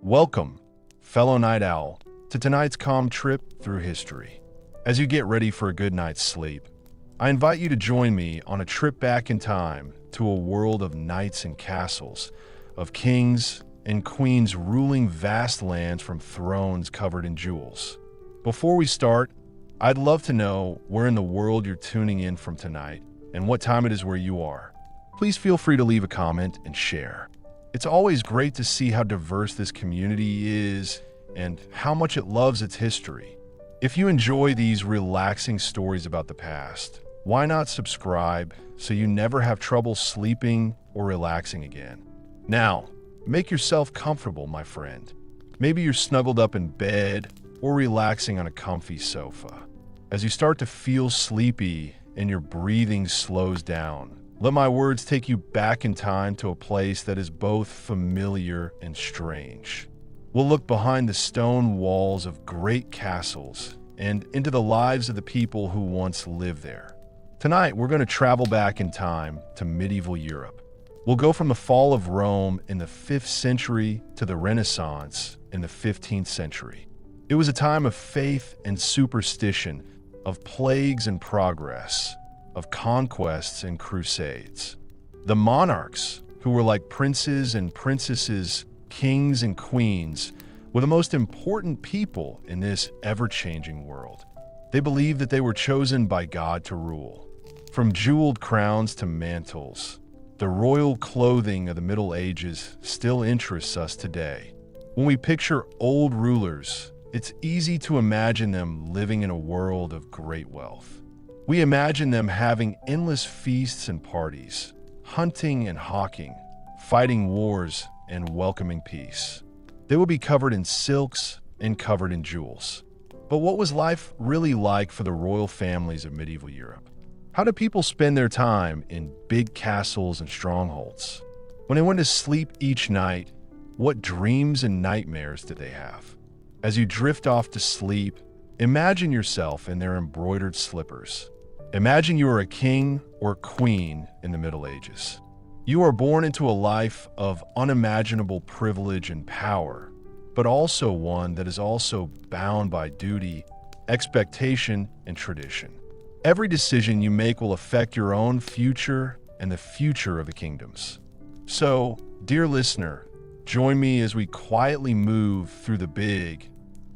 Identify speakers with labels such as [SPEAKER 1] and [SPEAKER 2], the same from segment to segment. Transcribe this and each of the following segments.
[SPEAKER 1] Welcome, fellow night owl, to tonight's calm trip through history. As you get ready for a good night's sleep, I invite you to join me on a trip back in time to a world of knights and castles, of kings and queens ruling vast lands from thrones covered in jewels. Before we start, I'd love to know where in the world you're tuning in from tonight and what time it is where you are. Please feel free to leave a comment and share. It's always great to see how diverse this community is and how much it loves its history. If you enjoy these relaxing stories about the past, why not subscribe so you never have trouble sleeping or relaxing again? Now, make yourself comfortable, my friend. Maybe you're snuggled up in bed or relaxing on a comfy sofa. As you start to feel sleepy and your breathing slows down, let my words take you back in time to a place that is both familiar and strange. We'll look behind the stone walls of great castles and into the lives of the people who once lived there. Tonight, we're going to travel back in time to medieval Europe. We'll go from the fall of Rome in the 5th century to the Renaissance in the 15th century. It was a time of faith and superstition, of plagues and progress, of conquests and crusades. The monarchs, who were like princes and princesses, kings and queens, were the most important people in this ever-changing world. They believed that they were chosen by God to rule. From jeweled crowns to mantles, the royal clothing of the Middle Ages still interests us today. When we picture old rulers, it's easy to imagine them living in a world of great wealth. We imagine them having endless feasts and parties, hunting and hawking, fighting wars and welcoming peace. They would be covered in silks and covered in jewels. But what was life really like for the royal families of medieval Europe? How did people spend their time in big castles and strongholds? When they went to sleep each night, what dreams and nightmares did they have? As you drift off to sleep, imagine yourself in their embroidered slippers. Imagine you are a king or queen in the Middle Ages. You are born into a life of unimaginable privilege and power, but also one that is also bound by duty, expectation, and tradition. Every decision you make will affect your own future and the future of the kingdoms. So, dear listener, join me as we quietly move through the big,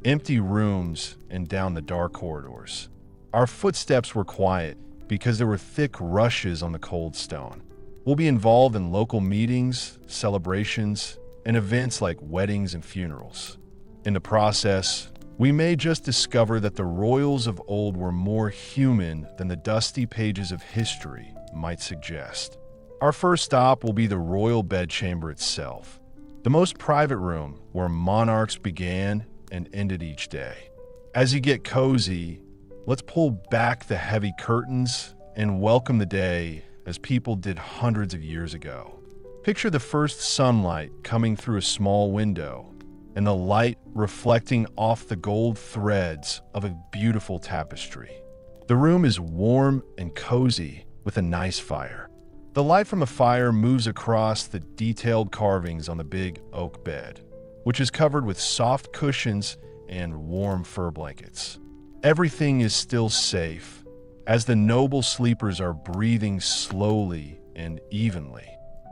[SPEAKER 1] empty rooms and down the dark corridors. Our footsteps were quiet because there were thick rushes on the cold stone. We'll be involved in local meetings, celebrations, and events like weddings and funerals. In the process, we may just discover that the royals of old were more human than the dusty pages of history might suggest. Our first stop will be the royal bedchamber itself, the most private room where monarchs began and ended each day. As you get cozy, let's pull back the heavy curtains and welcome the day as people did hundreds of years ago. Picture the first sunlight coming through a small window and the light reflecting off the gold threads of a beautiful tapestry. The room is warm and cozy with a nice fire. The light from the fire moves across the detailed carvings on the big oak bed, which is covered with soft cushions and warm fur blankets. Everything is still safe, as the noble sleepers are breathing slowly and evenly.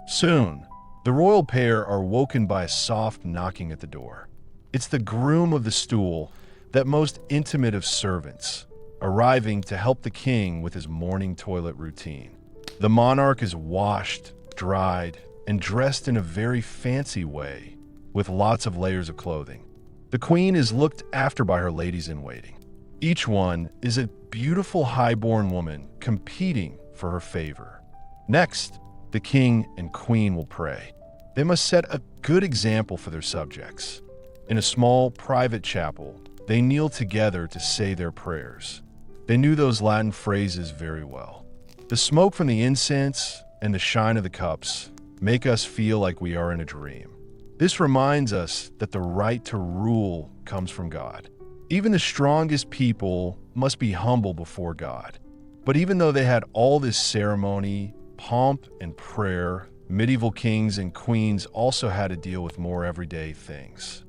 [SPEAKER 1] Soon, the royal pair are woken by a soft knocking at the door. It's the groom of the stool, that most intimate of servants, arriving to help the king with his morning toilet routine. The monarch is washed, dried, and dressed in a very fancy way, with lots of layers of clothing. The queen is looked after by her ladies-in-waiting. Each one is a beautiful highborn woman competing for her favor. Next, the king and queen will pray. They must set a good example for their subjects. In a small private chapel, they kneel together to say their prayers. They knew those Latin phrases very well. The smoke from the incense and the shine of the cups make us feel like we are in a dream. This reminds us that the right to rule comes from God. Even the strongest people must be humble before God. But even though they had all this ceremony, pomp, and prayer, medieval kings and queens also had to deal with more everyday things.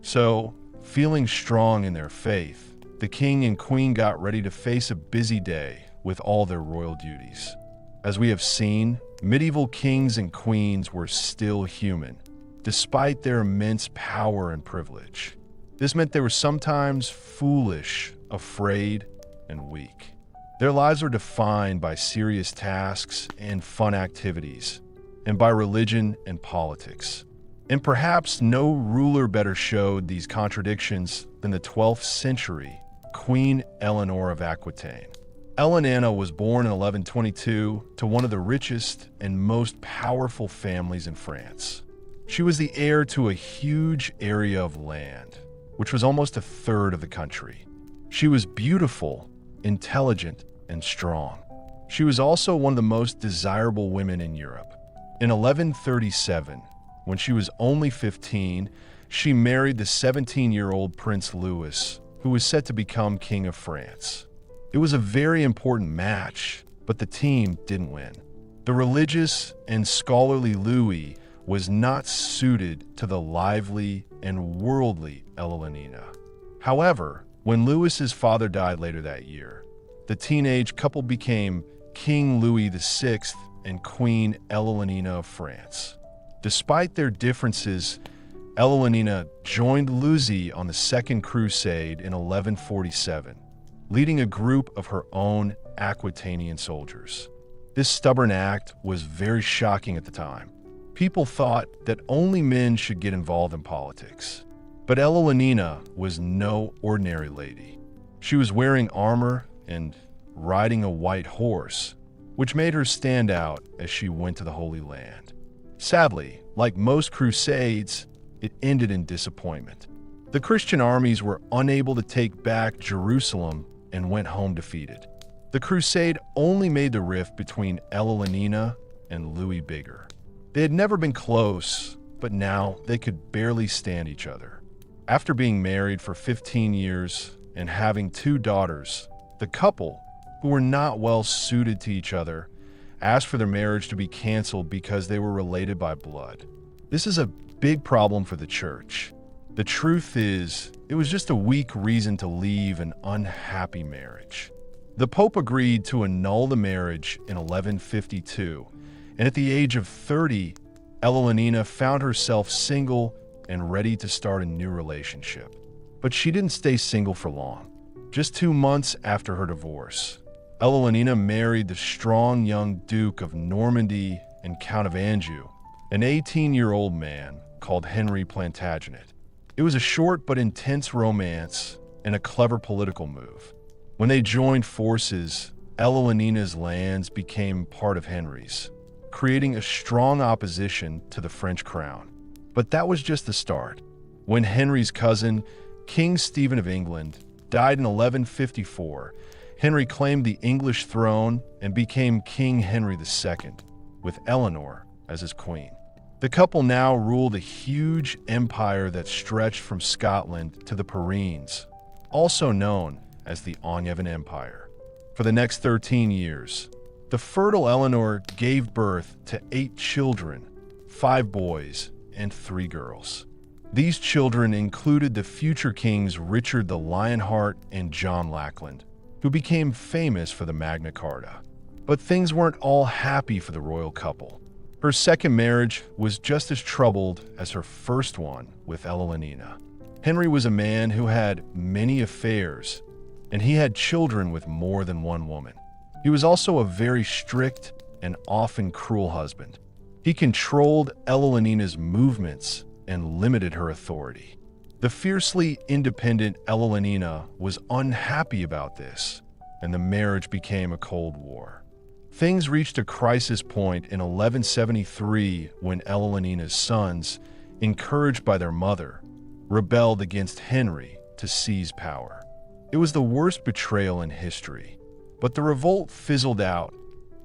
[SPEAKER 1] So, feeling strong in their faith, the king and queen got ready to face a busy day with all their royal duties. As we have seen, medieval kings and queens were still human, despite their immense power and privilege. This meant they were sometimes foolish, afraid, and weak. Their lives were defined by serious tasks and fun activities, and by religion and politics. And perhaps no ruler better showed these contradictions than the 12th century Queen Eleanor of Aquitaine. Eleanor was born in 1122 to one of the richest and most powerful families in France. She was the heir to a huge area of land, which was almost a third of the country. She was beautiful, intelligent, and strong. She was also one of the most desirable women in Europe. In 1137, when she was only 15, she married the 17-year-old Prince Louis, who was set to become King of France. It was a very important match, but the team didn't win. The religious and scholarly Louis was not suited to the lively and worldly Eleanor. However, when Louis's father died later that year, the teenage couple became King Louis VI and Queen Eleanor of France. Despite their differences, Eleanor joined Louis on the Second Crusade in 1147, leading a group of her own Aquitanian soldiers. This stubborn act was very shocking at the time. People thought that only men should get involved in politics. But Eleanor was no ordinary lady. She was wearing armor and riding a white horse, which made her stand out as she went to the Holy Land. Sadly, like most crusades, it ended in disappointment. The Christian armies were unable to take back Jerusalem and went home defeated. The crusade only made the rift between Eleanor and Louis bigger. They had never been close, but now they could barely stand each other. After being married for 15 years and having 2 daughters, the couple, who were not well suited to each other, asked for their marriage to be canceled because they were related by blood. This is a big problem for the church. The truth is, it was just a weak reason to leave an unhappy marriage. The Pope agreed to annul the marriage in 1152, and at the age of 30, Eleanor found herself single and ready to start a new relationship. But she didn't stay single for long. Just 2 months after her divorce, Eleanor married the strong young Duke of Normandy and Count of Anjou, an 18-year-old man called Henry Plantagenet. It was a short but intense romance and a clever political move. When they joined forces, Eleanor's lands became part of Henry's, creating a strong opposition to the French crown. But that was just the start. When Henry's cousin, King Stephen of England, died in 1154, Henry claimed the English throne and became King Henry II, with Eleanor as his queen. The couple now ruled a huge empire that stretched from Scotland to the Pyrenees, also known as the Angevin Empire. For the next 13 years, the fertile Eleanor gave birth to 8 children, 5 boys and 3 girls. These children included the future kings Richard the Lionheart and John Lackland, who became famous for the Magna Carta. But things weren't all happy for the royal couple. Her second marriage was just as troubled as her first one with Eleanor. Henry was a man who had many affairs, and he had children with more than one woman. He was also a very strict and often cruel husband. He controlled Eleanor's movements and limited her authority. The fiercely independent Eleanor was unhappy about this, and the marriage became a Cold War. Things reached a crisis point in 1173 when Eleanor's sons, encouraged by their mother, rebelled against Henry to seize power. It was the worst betrayal in history, but the revolt fizzled out,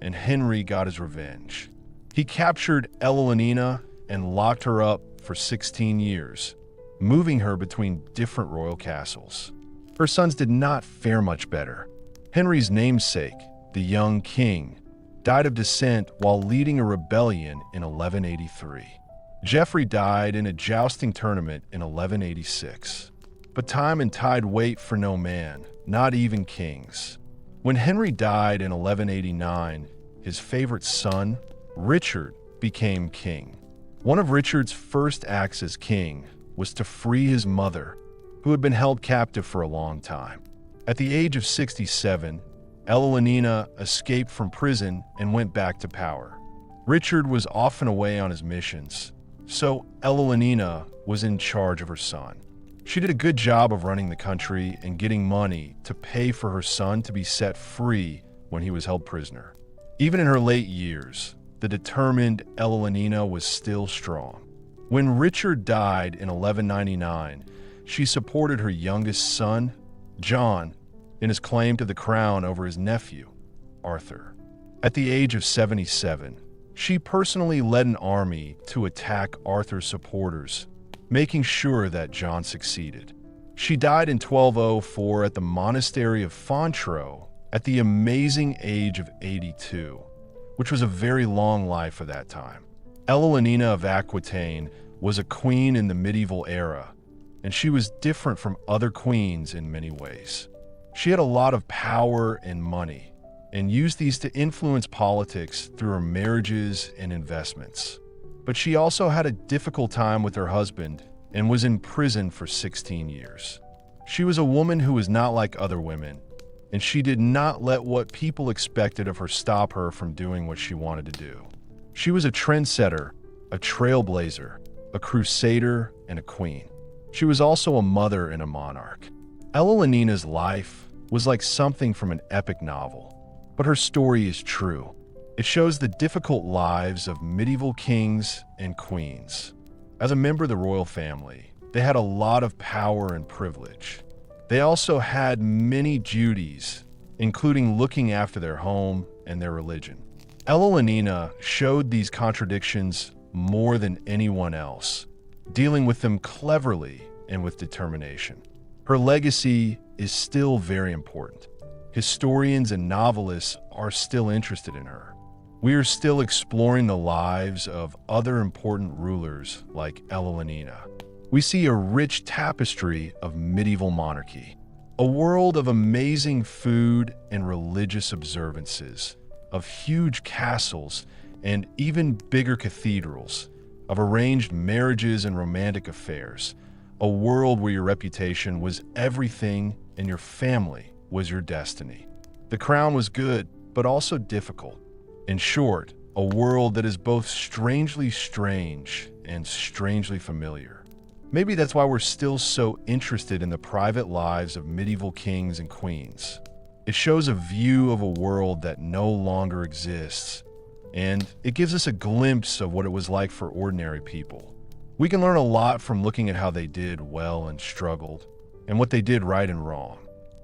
[SPEAKER 1] and Henry got his revenge. He captured Eleanor and locked her up for 16 years, moving her between different royal castles. Her sons did not fare much better. Henry's namesake, the young king, died of descent while leading a rebellion in 1183. Geoffrey died in a jousting tournament in 1186. But time and tide wait for no man, not even kings. When Henry died in 1189, his favorite son, Richard, became king. One of Richard's first acts as king was to free his mother, who had been held captive for a long time. At the age of 67, Eleanor escaped from prison and went back to power. Richard was often away on his missions, so Eleanor was in charge of her son. She did a good job of running the country and getting money to pay for her son to be set free when he was held prisoner. Even in her late years, the determined Eleanor was still strong. When Richard died in 1199, she supported her youngest son, John, in his claim to the crown over his nephew, Arthur. At the age of 77, she personally led an army to attack Arthur's supporters, making sure that John succeeded. She died in 1204 at the monastery of Fontreau at the amazing age of 82, which was a very long life for that time. Eleanor of Aquitaine was a queen in the medieval era, and she was different from other queens in many ways. She had a lot of power and money, and used these to influence politics through her marriages and investments. But she also had a difficult time with her husband and was in prison for 16 years. She was a woman who was not like other women, and she did not let what people expected of her stop her from doing what she wanted to do. She was a trendsetter, a trailblazer, a crusader, and a queen. She was also a mother and a monarch. Eleanor's life was like something from an epic novel, but her story is true. It shows the difficult lives of medieval kings and queens. As a member of the royal family, they had a lot of power and privilege. They also had many duties, including looking after their home and their religion. Eleanor showed these contradictions more than anyone else, dealing with them cleverly and with determination. Her legacy is still very important. Historians and novelists are still interested in her. We are still exploring the lives of other important rulers like Eleanor. We see a rich tapestry of medieval monarchy, a world of amazing food and religious observances, of huge castles and even bigger cathedrals, of arranged marriages and romantic affairs, a world where your reputation was everything and your family was your destiny. The crown was good, but also difficult. In short, a world that is both strangely strange and strangely familiar. Maybe that's why we're still so interested in the private lives of medieval kings and queens. It shows a view of a world that no longer exists, and it gives us a glimpse of what it was like for ordinary people. We can learn a lot from looking at how they did well and struggled, and what they did right and wrong.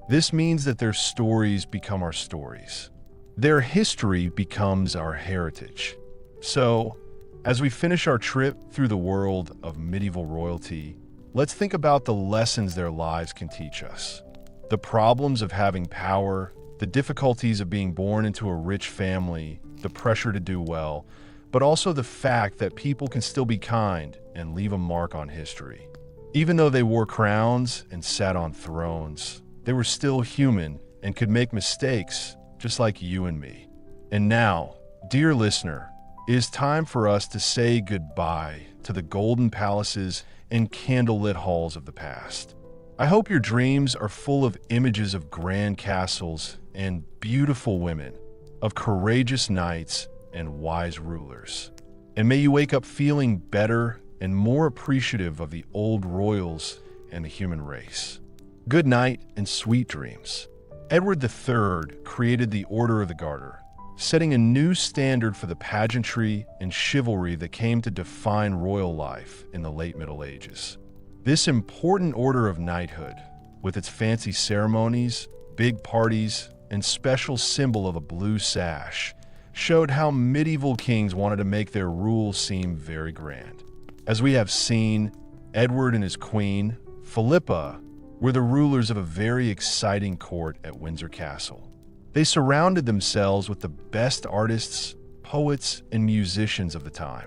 [SPEAKER 1] This means that their stories become our stories. Their history becomes our heritage. So, as we finish our trip through the world of medieval royalty, let's think about the lessons their lives can teach us. The problems of having power, the difficulties of being born into a rich family, the pressure to do well, but also the fact that people can still be kind and leave a mark on history. Even though they wore crowns and sat on thrones, they were still human and could make mistakes just like you and me. And now, dear listener, it is time for us to say goodbye to the golden palaces and candlelit halls of the past. I hope your dreams are full of images of grand castles and beautiful women, of courageous knights and wise rulers. And may you wake up feeling better and more appreciative of the old royals and the human race. Good night and sweet dreams. Edward III created the Order of the Garter, setting a new standard for the pageantry and chivalry that came to define royal life in the late Middle Ages. This important order of knighthood, with its fancy ceremonies, big parties, and special symbol of a blue sash, showed how medieval kings wanted to make their rule seem very grand. As we have seen, Edward and his queen, Philippa, were the rulers of a very exciting court at Windsor Castle. They surrounded themselves with the best artists, poets, and musicians of the time.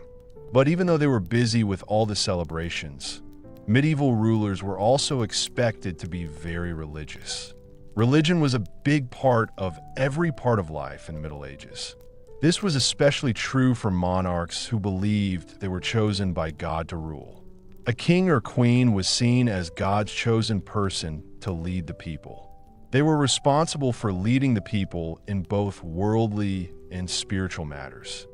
[SPEAKER 1] But even though they were busy with all the celebrations, medieval rulers were also expected to be very religious. Religion was a big part of every part of life in the Middle Ages. This was especially true for monarchs who believed they were chosen by God to rule. A king or queen was seen as God's chosen person to lead the people. They were responsible for leading the people in both worldly and spiritual matters.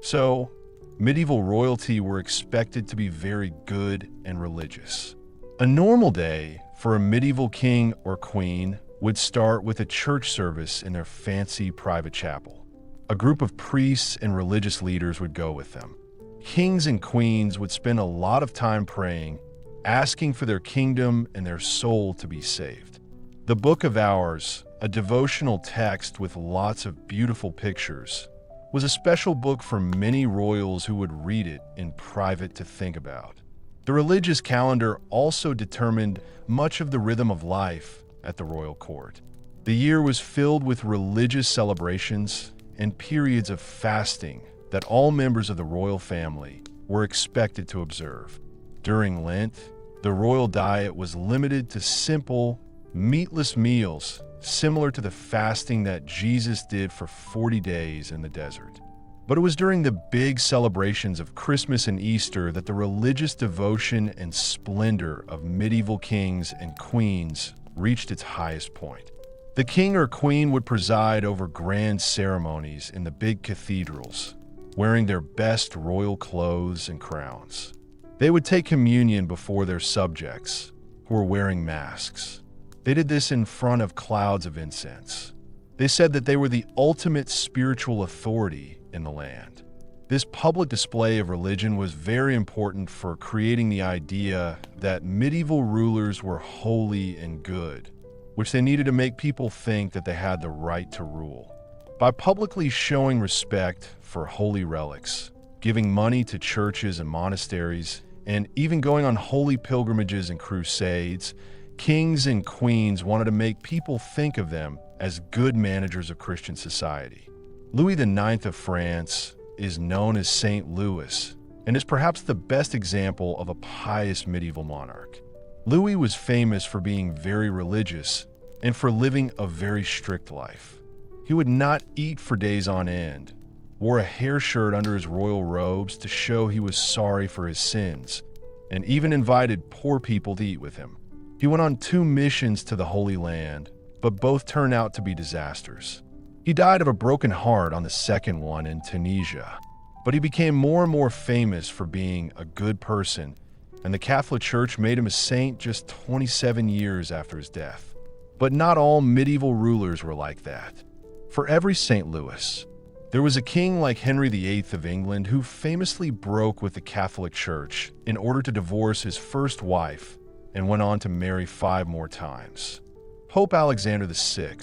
[SPEAKER 1] So, medieval royalty were expected to be very good and religious. A normal day for a medieval king or queen would start with a church service in their fancy private chapel. A group of priests and religious leaders would go with them. Kings and queens would spend a lot of time praying, asking for their kingdom and their soul to be saved. The Book of Hours, a devotional text with lots of beautiful pictures, was a special book for many royals who would read it in private to think about. The religious calendar also determined much of the rhythm of life at the royal court. The year was filled with religious celebrations and periods of fasting that all members of the royal family were expected to observe. During Lent, the royal diet was limited to simple, meatless meals, similar to the fasting that Jesus did for 40 days in the desert. But it was during the big celebrations of Christmas and Easter that the religious devotion and splendor of medieval kings and queens reached its highest point. The king or queen would preside over grand ceremonies in the big cathedrals, wearing their best royal clothes and crowns. They would take communion before their subjects, who were wearing masks. They did this in front of clouds of incense. They said that they were the ultimate spiritual authority in the land. This public display of religion was very important for creating the idea that medieval rulers were holy and good, which they needed to make people think that they had the right to rule. By publicly showing respect for holy relics, giving money to churches and monasteries, and even going on holy pilgrimages and crusades, kings and queens wanted to make people think of them as good managers of Christian society. Louis IX of France is known as Saint Louis and is perhaps the best example of a pious medieval monarch. Louis was famous for being very religious and for living a very strict life. He would not eat for days on end, wore a hair shirt under his royal robes to show he was sorry for his sins, and even invited poor people to eat with him. He went on 2 missions to the Holy Land, but both turned out to be disasters. He died of a broken heart on the second one in Tunisia, but he became more and more famous for being a good person, and the Catholic Church made him a saint just 27 years after his death. But not all medieval rulers were like that. For every St. Louis, there was a king like Henry VIII of England who famously broke with the Catholic Church in order to divorce his first wife and went on to marry 5 more times. Pope Alexander VI,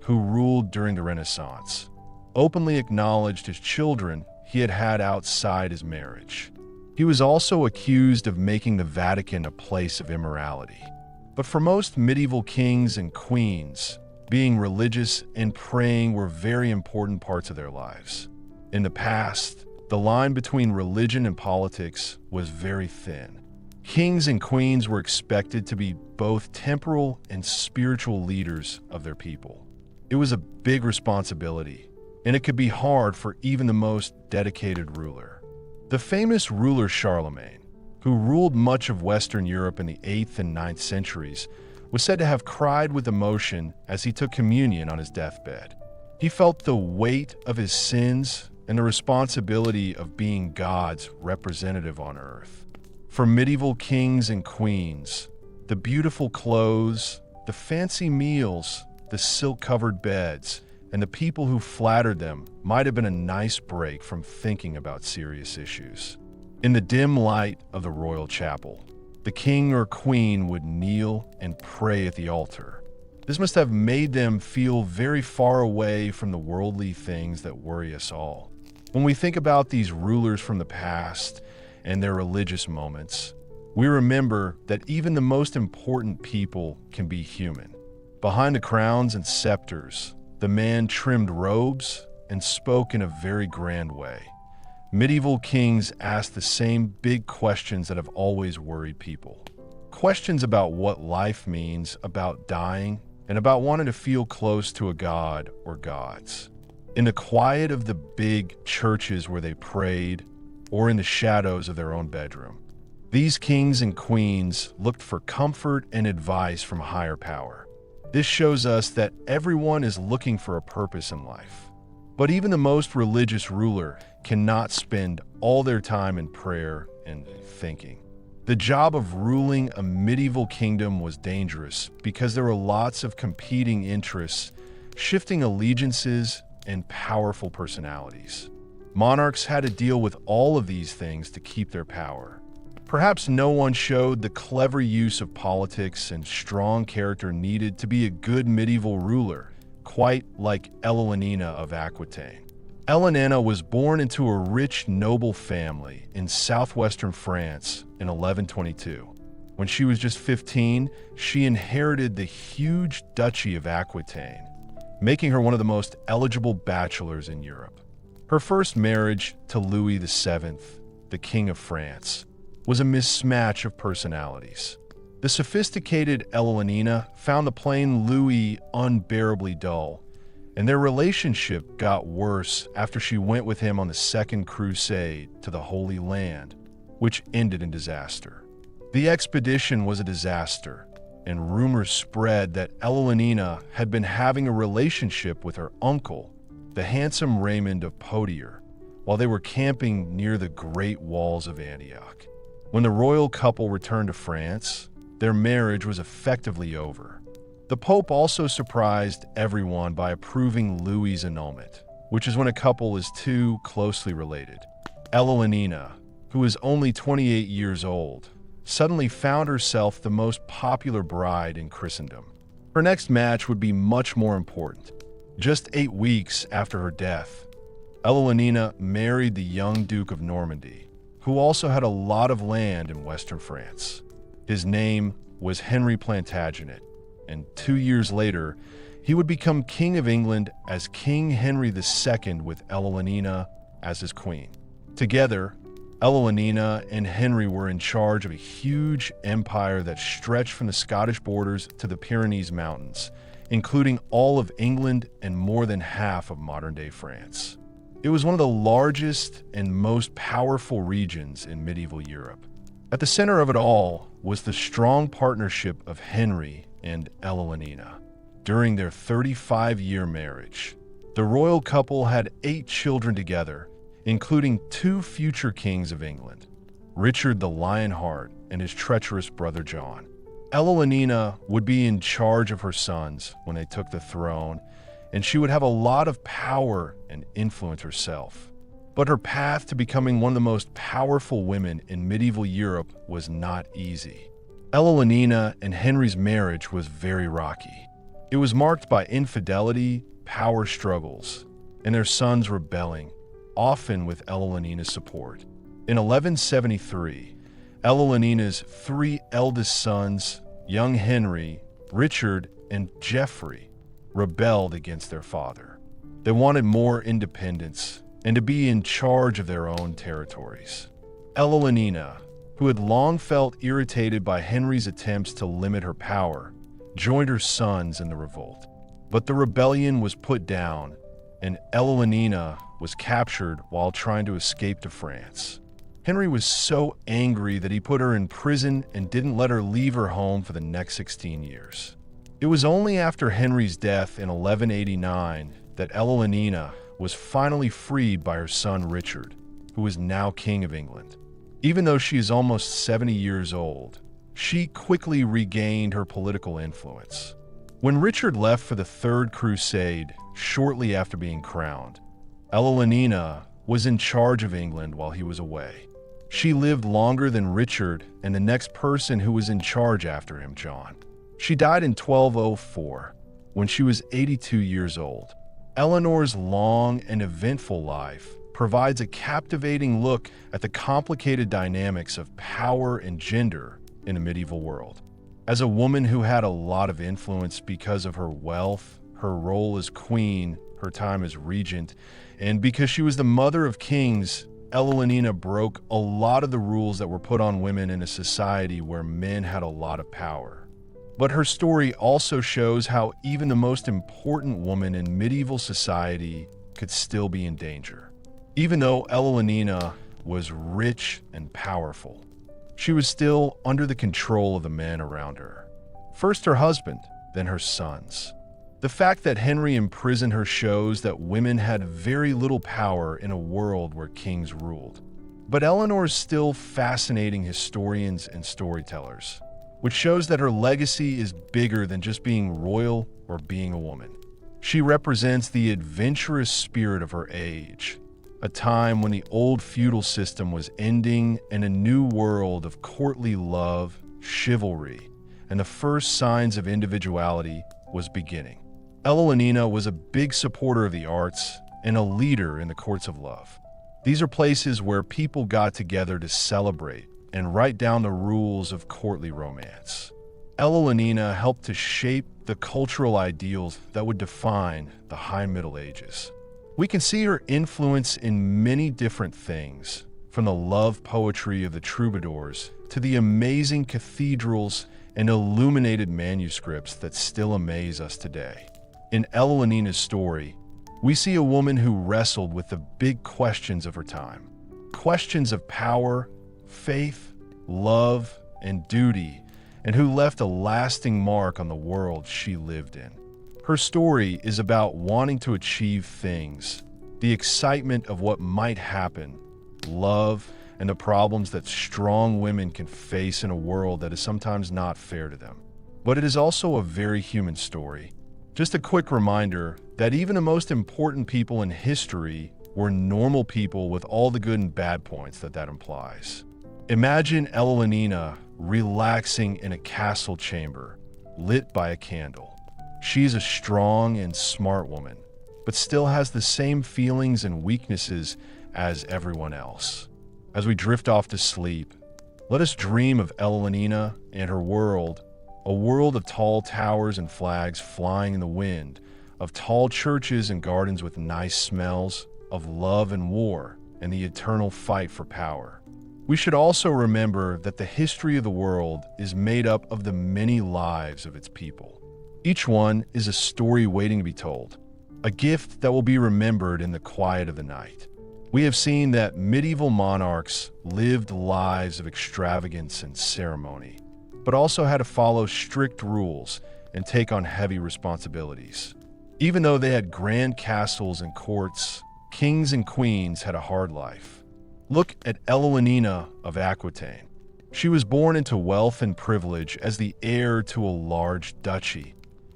[SPEAKER 1] who ruled during the Renaissance, openly acknowledged his children he had had outside his marriage. He was also accused of making the Vatican a place of immorality. But for most medieval kings and queens, being religious and praying were very important parts of their lives. In the past, the line between religion and politics was very thin. Kings and queens were expected to be both temporal and spiritual leaders of their people. It was a big responsibility, and it could be hard for even the most dedicated ruler. The famous ruler Charlemagne, who ruled much of Western Europe in the 8th and 9th centuries, was said to have cried with emotion as he took communion on his deathbed. He felt the weight of his sins and the responsibility of being God's representative on earth. For medieval kings and queens, the beautiful clothes, the fancy meals, the silk-covered beds, and the people who flattered them might have been a nice break from thinking about serious issues. In the dim light of the royal chapel, the king or queen would kneel and pray at the altar. This must have made them feel very far away from the worldly things that worry us all. When we think about these rulers from the past and their religious moments, we remember that even the most important people can be human. Behind the crowns and scepters, the man trimmed robes and spoke in a very grand way. Medieval kings asked the same big questions that have always worried people. Questions about what life means, about dying, and about wanting to feel close to a god or gods. In the quiet of the big churches where they prayed, or in the shadows of their own bedroom, these kings and queens looked for comfort and advice from a higher power. This shows us that everyone is looking for a purpose in life. But even the most religious ruler cannot spend all their time in prayer and thinking. The job of ruling a medieval kingdom was dangerous because there were lots of competing interests, shifting allegiances, and powerful personalities. Monarchs had to deal with all of these things to keep their power. Perhaps no one showed the clever use of politics and strong character needed to be a good medieval ruler, quite like Eleanor of Aquitaine. Eleanor was born into a rich noble family in southwestern France in 1122. When she was just 15, she inherited the huge duchy of Aquitaine, making her one of the most eligible bachelors in Europe. Her first marriage to Louis VII, the King of France, was a mismatch of personalities. The sophisticated Eleanor found the plain Louis unbearably dull, and their relationship got worse after she went with him on the Second Crusade to the Holy Land, which ended in disaster. The expedition was a disaster, and rumors spread that Eleanor had been having a relationship with her uncle, the handsome Raymond of Poitiers, while they were camping near the Great Walls of Antioch. When the royal couple returned to France, their marriage was effectively over. The Pope also surprised everyone by approving Louis' annulment, which is when a couple is too closely related. Eleanor, who was only 28 years old, suddenly found herself the most popular bride in Christendom. Her next match would be much more important. Just 8 weeks after her death, Eleanor married the young Duke of Normandy, who also had a lot of land in western France. His name was Henry Plantagenet, and 2 years later, he would become King of England as King Henry II with Eleanor as his queen. Together, Eleanor and Henry were in charge of a huge empire that stretched from the Scottish borders to the Pyrenees Mountains, including all of England and more than half of modern-day France. It was one of the largest and most powerful regions in medieval Europe. At the center of it all was the strong partnership of Henry and Eleanor. During their 35-year marriage, the royal couple had 8 children together, including 2 future kings of England, Richard the Lionheart and his treacherous brother John. Eleanor would be in charge of her sons when they took the throne, and she would have a lot of power and influence herself. But her path to becoming one of the most powerful women in medieval Europe was not easy. Eleanor and Henry's marriage was very rocky. It was marked by infidelity, power struggles, and their sons rebelling, often with Eleanor's support. In 1173, Eleanor's 3 eldest sons, young Henry, Richard, and Geoffrey, rebelled against their father. They wanted more independence and to be in charge of their own territories. Eleanor, who had long felt irritated by Henry's attempts to limit her power, joined her sons in the revolt. But the rebellion was put down, and Eleanor was captured while trying to escape to France. Henry was so angry that he put her in prison and didn't let her leave her home for the next 16 years. It was only after Henry's death in 1189 that Eleanor was finally freed by her son Richard, who was now King of England. Even though she is almost 70 years old, she quickly regained her political influence. When Richard left for the Third Crusade shortly after being crowned, Eleanor was in charge of England while he was away. She lived longer than Richard and the next person who was in charge after him, John. She died in 1204, when she was 82 years old. Eleanor's long and eventful life provides a captivating look at the complicated dynamics of power and gender in a medieval world. As a woman who had a lot of influence because of her wealth, her role as queen, her time as regent, and because she was the mother of kings, Eleanor broke a lot of the rules that were put on women in a society where men had a lot of power. But her story also shows how even the most important woman in medieval society could still be in danger. Even though Eleanor was rich and powerful, she was still under the control of the men around her. First her husband, then her sons. The fact that Henry imprisoned her shows that women had very little power in a world where kings ruled. But Eleanor is still fascinating historians and storytellers, which shows that her legacy is bigger than just being royal or being a woman. She represents the adventurous spirit of her age, a time when the old feudal system was ending and a new world of courtly love, chivalry, and the first signs of individuality was beginning. Eleanor was a big supporter of the arts and a leader in the courts of love. These are places where people got together to celebrate and write down the rules of courtly romance. Eleanor helped to shape the cultural ideals that would define the High Middle Ages. We can see her influence in many different things, from the love poetry of the troubadours to the amazing cathedrals and illuminated manuscripts that still amaze us today. In Eleanor's story, we see a woman who wrestled with the big questions of her time. Questions of power, faith, love, and duty, and who left a lasting mark on the world she lived in. Her story is about wanting to achieve things, the excitement of what might happen, love, and the problems that strong women can face in a world that is sometimes not fair to them. But it is also a very human story. Just a quick reminder that even the most important people in history were normal people with all the good and bad points that implies. Imagine Eleanor relaxing in a castle chamber, lit by a candle. She's a strong and smart woman, but still has the same feelings and weaknesses as everyone else. As we drift off to sleep, let us dream of Eleanor and her world, a world of tall towers and flags flying in the wind, of tall churches and gardens with nice smells, of love and war, and the eternal fight for power. We should also remember that the history of the world is made up of the many lives of its people. Each one is a story waiting to be told, a gift that will be remembered in the quiet of the night. We have seen that medieval monarchs lived lives of extravagance and ceremony, but also had to follow strict rules and take on heavy responsibilities. Even though they had grand castles and courts, kings and queens had a hard life. Look at Eleanor of Aquitaine. She was born into wealth and privilege as the heir to a large duchy,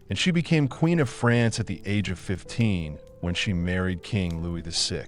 [SPEAKER 1] and she became Queen of France at the age of 15 when she married King Louis VI.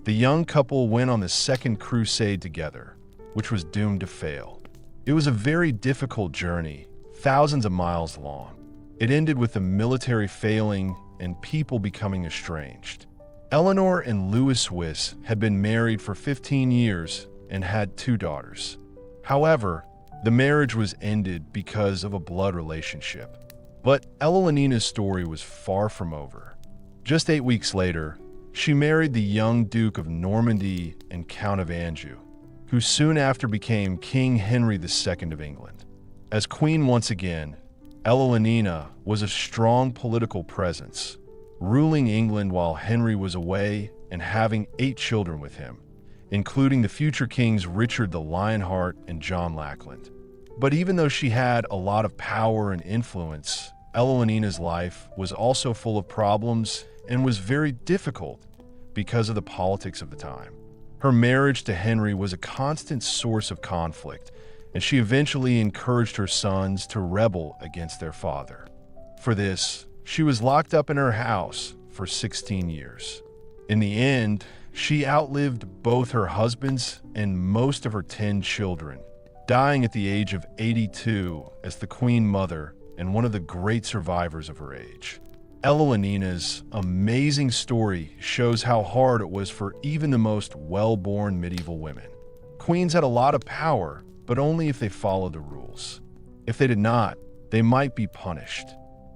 [SPEAKER 1] The young couple went on the Second Crusade together, which was doomed to fail. It was a very difficult journey, thousands of miles long. It ended with the military failing and people becoming estranged. Eleanor and Louis Swiss had been married for 15 years and had 2 daughters. However, the marriage was ended because of a blood relationship. But Eleanor's story was far from over. Just 8 weeks later, she married the young Duke of Normandy and Count of Anjou, who soon after became King Henry II of England. As queen once again, Eleanor was a strong political presence, ruling England while Henry was away and having 8 children with him, including the future kings Richard the Lionheart and John Lackland. But even though she had a lot of power and influence, Eleanor's life was also full of problems and was very difficult because of the politics of the time. Her marriage to Henry was a constant source of conflict, and she eventually encouraged her sons to rebel against their father. For this, she was locked up in her house for 16 years. In the end, she outlived both her husbands and most of her 10 children, dying at the age of 82 as the Queen Mother and one of the great survivors of her age. Eleanor's amazing story shows how hard it was for even the most well-born medieval women. Queens had a lot of power, but only if they followed the rules. If they did not, they might be punished.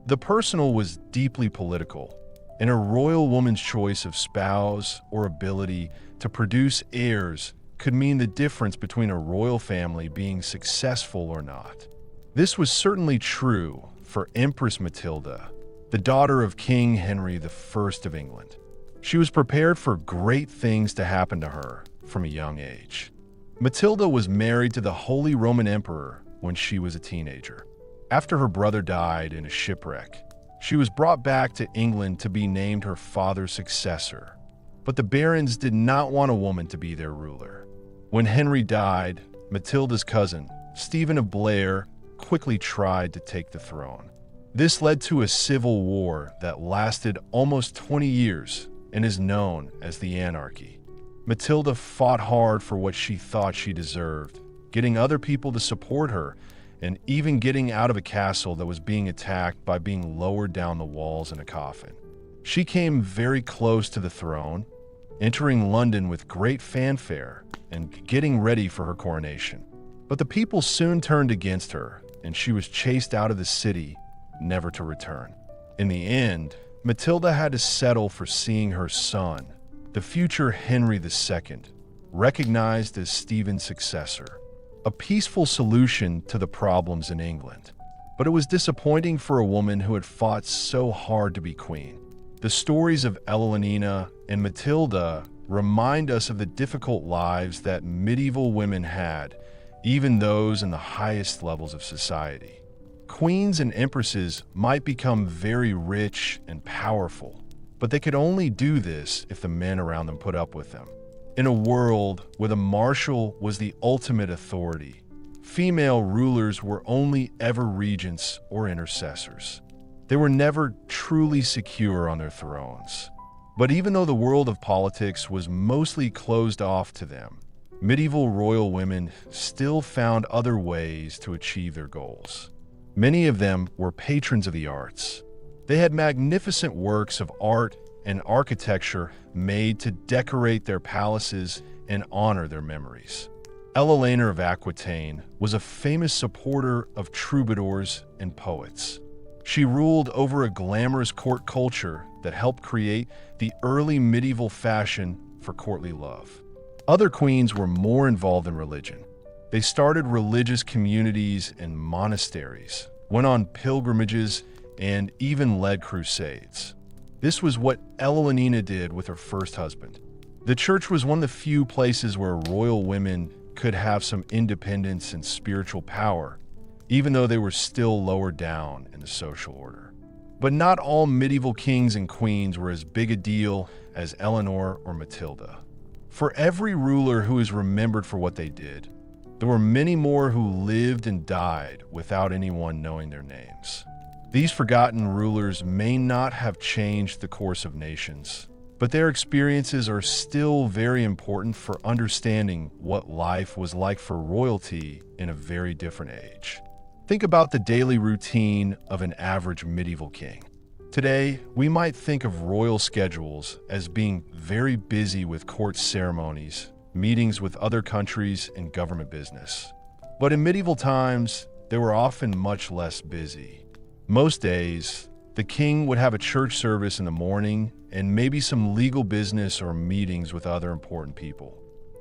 [SPEAKER 1] The personal was deeply political. and a royal woman's choice of spouse or ability to produce heirs could mean the difference between a royal family being successful or not. This was certainly true for Empress Matilda, the daughter of King Henry I of England. She was prepared for great things to happen to her from a young age. Matilda was married to the Holy Roman Emperor when she was a teenager. After her brother died in a shipwreck, she was brought back to England to be named her father's successor. But the barons did not want a woman to be their ruler. When Henry died, Matilda's cousin, Stephen of Blair, quickly tried to take the throne. This led to a civil war that lasted almost 20 years and is known as the Anarchy. Matilda fought hard for what she thought she deserved, getting other people to support her and even getting out of a castle that was being attacked by being lowered down the walls in a coffin. She came very close to the throne, entering London with great fanfare and getting ready for her coronation. But the people soon turned against her, and she was chased out of the city, never to return. In the end, Matilda had to settle for seeing her son, the future Henry II, recognized as Stephen's successor, a peaceful solution to the problems in England. But it was disappointing for a woman who had fought so hard to be queen. The stories of Eleanor and Matilda remind us of the difficult lives that medieval women had, even those in the highest levels of society. Queens and empresses might become very rich and powerful, but they could only do this if the men around them put up with them. In a world where the marshal was the ultimate authority, female rulers were only ever regents or intercessors. They were never truly secure on their thrones. But even though the world of politics was mostly closed off to them, medieval royal women still found other ways to achieve their goals. Many of them were patrons of the arts. They had magnificent works of art and architecture made to decorate their palaces and honor their memories. Eleanor of Aquitaine was a famous supporter of troubadours and poets. She ruled over a glamorous court culture that helped create the early medieval fashion for courtly love. Other queens were more involved in religion. They started religious communities and monasteries, went on pilgrimages, and even led crusades. This was what Eleanor did with her first husband. The church was one of the few places where royal women could have some independence and spiritual power, even though they were still lower down in the social order. But not all medieval kings and queens were as big a deal as Eleanor or Matilda. For every ruler who is remembered for what they did, there were many more who lived and died without anyone knowing their names. These forgotten rulers may not have changed the course of nations, but their experiences are still very important for understanding what life was like for royalty in a very different age. Think about the daily routine of an average medieval king. Today, we might think of royal schedules as being very busy with court ceremonies, meetings with other countries, and government business. But in medieval times, they were often much less busy. Most days, the king would have a church service in the morning and maybe some legal business or meetings with other important people.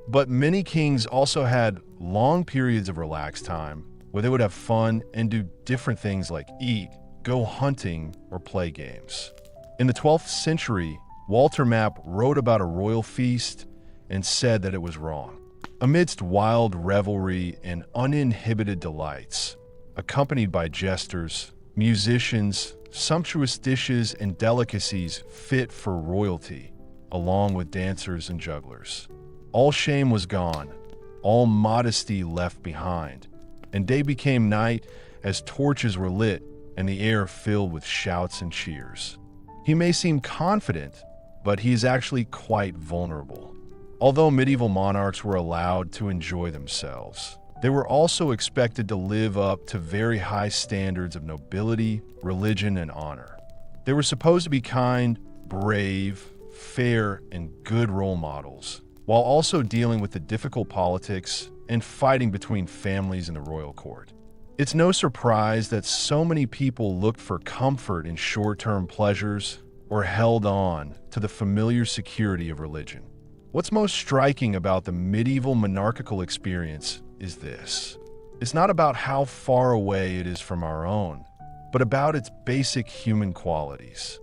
[SPEAKER 1] But many kings also had long periods of relaxed time where they would have fun and do different things like eat, go hunting, or play games. In the 12th century, Walter Map wrote about a royal feast and said that it was wrong. Amidst wild revelry and uninhibited delights, accompanied by jesters, musicians, sumptuous dishes, and delicacies fit for royalty, along with dancers and jugglers. All shame was gone, all modesty left behind, and day became night as torches were lit and the air filled with shouts and cheers. He may seem confident, but he is actually quite vulnerable. Although medieval monarchs were allowed to enjoy themselves, they were also expected to live up to very high standards of nobility, religion, and honor. They were supposed to be kind, brave, fair, and good role models, while also dealing with the difficult politics and fighting between families in the royal court. It's no surprise that so many people looked for comfort in short-term pleasures, or held on to the familiar security of religion. What's most striking about the medieval monarchical experience is this. It's not about how far away it is from our own, but about its basic human qualities.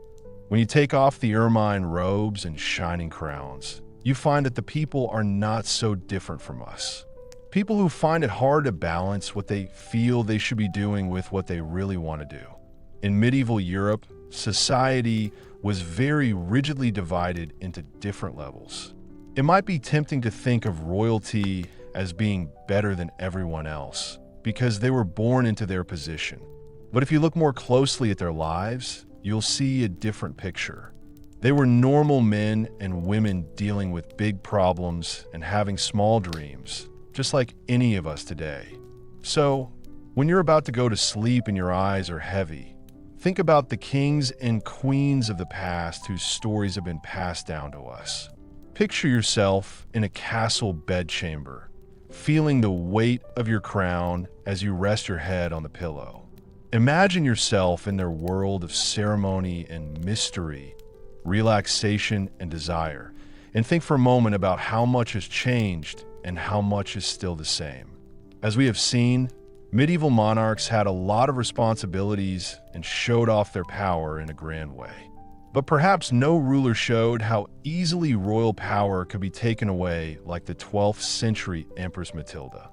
[SPEAKER 1] When you take off the ermine robes and shining crowns, you find that the people are not so different from us. People who find it hard to balance what they feel they should be doing with what they really want to do. In medieval Europe, society was very rigidly divided into different levels. It might be tempting to think of royalty as being better than everyone else because they were born into their position. But if you look more closely at their lives, you'll see a different picture. They were normal men and women dealing with big problems and having small dreams, just like any of us today. So, when you're about to go to sleep and your eyes are heavy, think about the kings and queens of the past whose stories have been passed down to us. Picture yourself in a castle bedchamber, feeling the weight of your crown as you rest your head on the pillow. Imagine yourself in their world of ceremony and mystery, relaxation and desire, and think for a moment about how much has changed and how much is still the same. As we have seen, medieval monarchs had a lot of responsibilities and showed off their power in a grand way. But perhaps no ruler showed how easily royal power could be taken away like the 12th century Empress Matilda.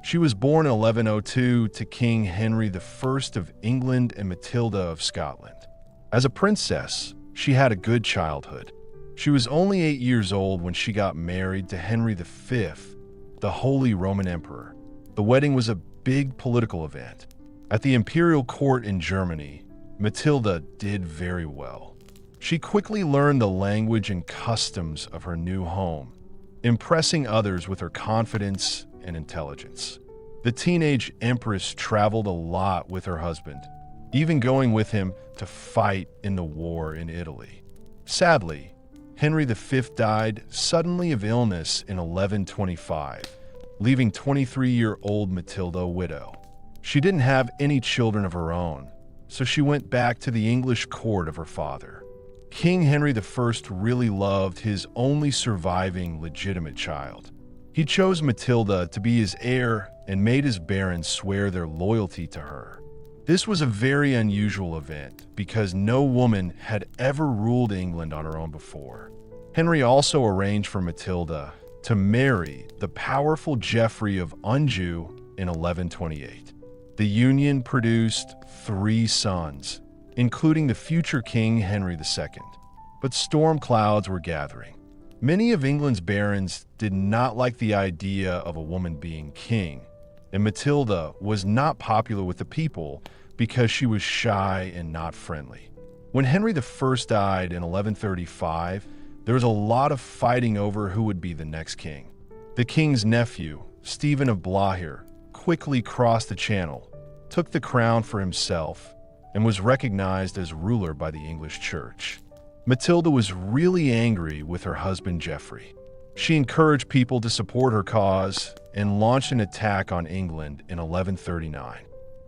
[SPEAKER 1] She was born in 1102 to King Henry I of England and Matilda of Scotland. As a princess, she had a good childhood. She was only 8 years old when she got married to Henry V, the Holy Roman Emperor. The wedding was a big political event. At the imperial court in Germany, Matilda did very well. She quickly learned the language and customs of her new home, impressing others with her confidence and intelligence. The teenage Empress traveled a lot with her husband, even going with him to fight in the war in Italy. Sadly, Henry V died suddenly of illness in 1125, leaving 23-year-old Matilda a widow. She didn't have any children of her own, so she went back to the English court of her father. King Henry I really loved his only surviving legitimate child. He chose Matilda to be his heir and made his barons swear their loyalty to her. This was a very unusual event because no woman had ever ruled England on her own before. Henry also arranged for Matilda to marry the powerful Geoffrey of Anjou in 1128. The union produced 3 sons, including the future King Henry II. But storm clouds were gathering. Many of England's barons did not like the idea of a woman being king, and Matilda was not popular with the people because she was shy and not friendly. When Henry I died in 1135, there was a lot of fighting over who would be the next king. The king's nephew, Stephen of Blois, quickly crossed the channel, took the crown for himself, and was recognized as ruler by the English church. Matilda was really angry with her husband Geoffrey. She encouraged people to support her cause and launched an attack on England in 1139.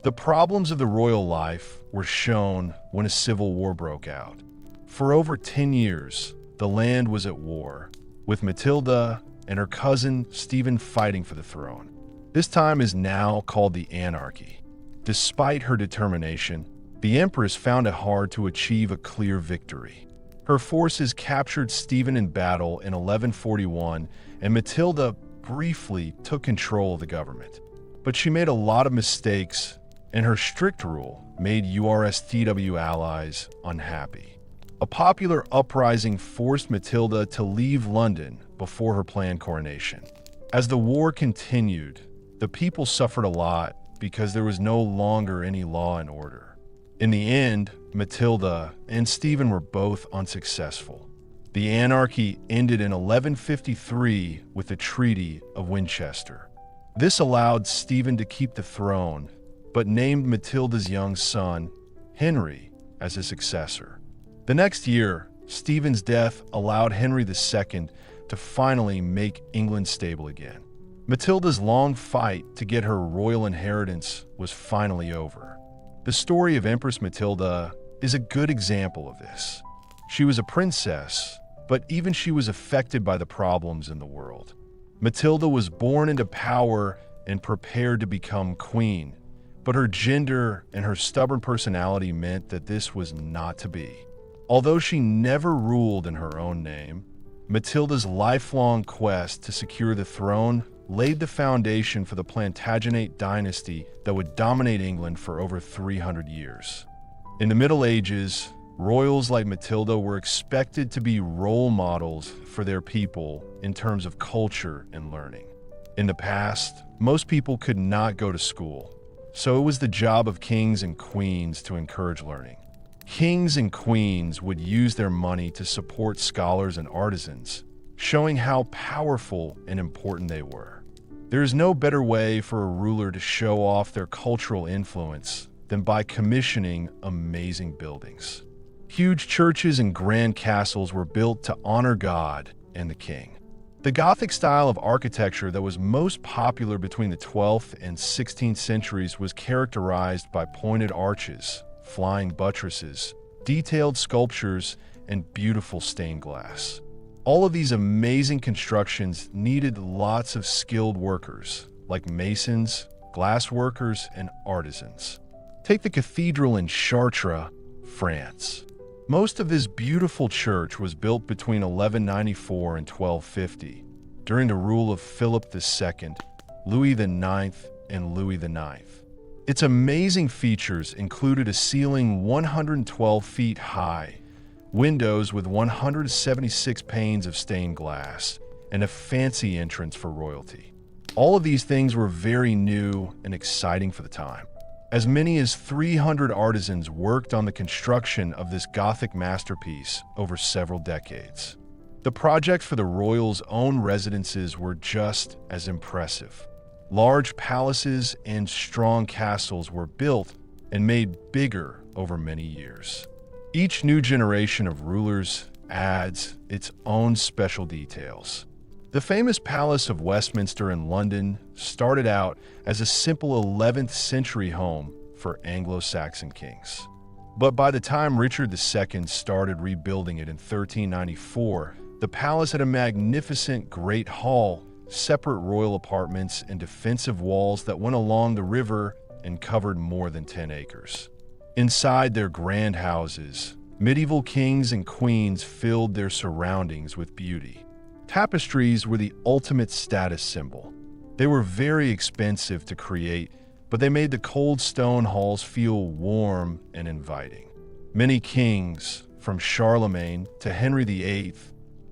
[SPEAKER 1] The problems of the royal life were shown when a civil war broke out. For over 10 years, the land was at war, with Matilda and her cousin Stephen fighting for the throne. This time is now called the Anarchy. Despite her determination, the Empress found it hard to achieve a clear victory. Her forces captured Stephen in battle in 1141, and Matilda briefly took control of the government. But she made a lot of mistakes, and her strict rule made URSTW allies unhappy. A popular uprising forced Matilda to leave London before her planned coronation. As the war continued, the people suffered a lot because there was no longer any law and order. In the end, Matilda and Stephen were both unsuccessful. The anarchy ended in 1153 with the Treaty of Winchester. This allowed Stephen to keep the throne, but named Matilda's young son, Henry, as his successor. The next year, Stephen's death allowed Henry II to finally make England stable again. Matilda's long fight to get her royal inheritance was finally over. The story of Empress Matilda is a good example of this. She was a princess, but even she was affected by the problems in the world. Matilda was born into power and prepared to become queen, but her gender and her stubborn personality meant that this was not to be. Although she never ruled in her own name, Matilda's lifelong quest to secure the throne laid the foundation for the Plantagenet dynasty that would dominate England for over 300 years. In the Middle Ages, royals like Matilda were expected to be role models for their people in terms of culture and learning. In the past, most people could not go to school, so it was the job of kings and queens to encourage learning. Kings and queens would use their money to support scholars and artisans, showing how powerful and important they were. There is no better way for a ruler to show off their cultural influence than by commissioning amazing buildings. Huge churches and grand castles were built to honor God and the king. The Gothic style of architecture that was most popular between the 12th and 16th centuries was characterized by pointed arches, flying buttresses, detailed sculptures, and beautiful stained glass. All of these amazing constructions needed lots of skilled workers, like masons, glass workers, and artisans. Take the cathedral in Chartres, France. Most of this beautiful church was built between 1194 and 1250, during the rule of Philip II, Louis IX, and Louis IX. Its amazing features included a ceiling 112 feet high, windows with 176 panes of stained glass, and a fancy entrance for royalty. All of these things were very new and exciting for the time. As many as 300 artisans worked on the construction of this Gothic masterpiece over several decades. The projects for the royals' own residences were just as impressive. Large palaces and strong castles were built and made bigger over many years. Each new generation of rulers adds its own special details. The famous Palace of Westminster in London started out as a simple 11th century home for Anglo-Saxon kings. But by the time Richard II started rebuilding it in 1394, the palace had a magnificent Great Hall, separate royal apartments, and defensive walls that went along the river and covered more than 10 acres. Inside their grand houses, medieval kings and queens filled their surroundings with beauty. Tapestries were the ultimate status symbol. They were very expensive to create, but they made the cold stone halls feel warm and inviting. Many kings, from Charlemagne to Henry VIII,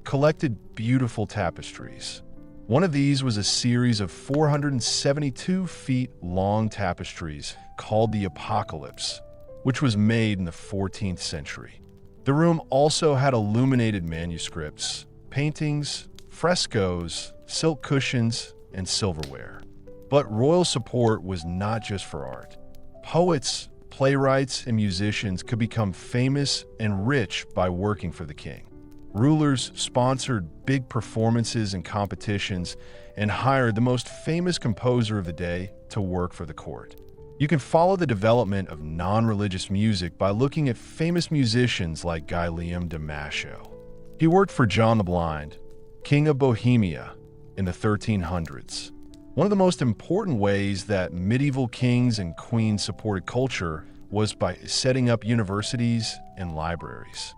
[SPEAKER 1] collected beautiful tapestries. One of these was a series of 472 feet long tapestries called the Apocalypse, which was made in the 14th century. The room also had illuminated manuscripts, paintings, frescoes, silk cushions, and silverware. But royal support was not just for art. Poets, playwrights, and musicians could become famous and rich by working for the king. Rulers sponsored big performances and competitions and hired the most famous composer of the day to work for the court. You can follow the development of non-religious music by looking at famous musicians like Guillaume de Machaut. He worked for John the Blind, King of Bohemia, in the 1300s. One of the most important ways that medieval kings and queens supported culture was by setting up universities and libraries.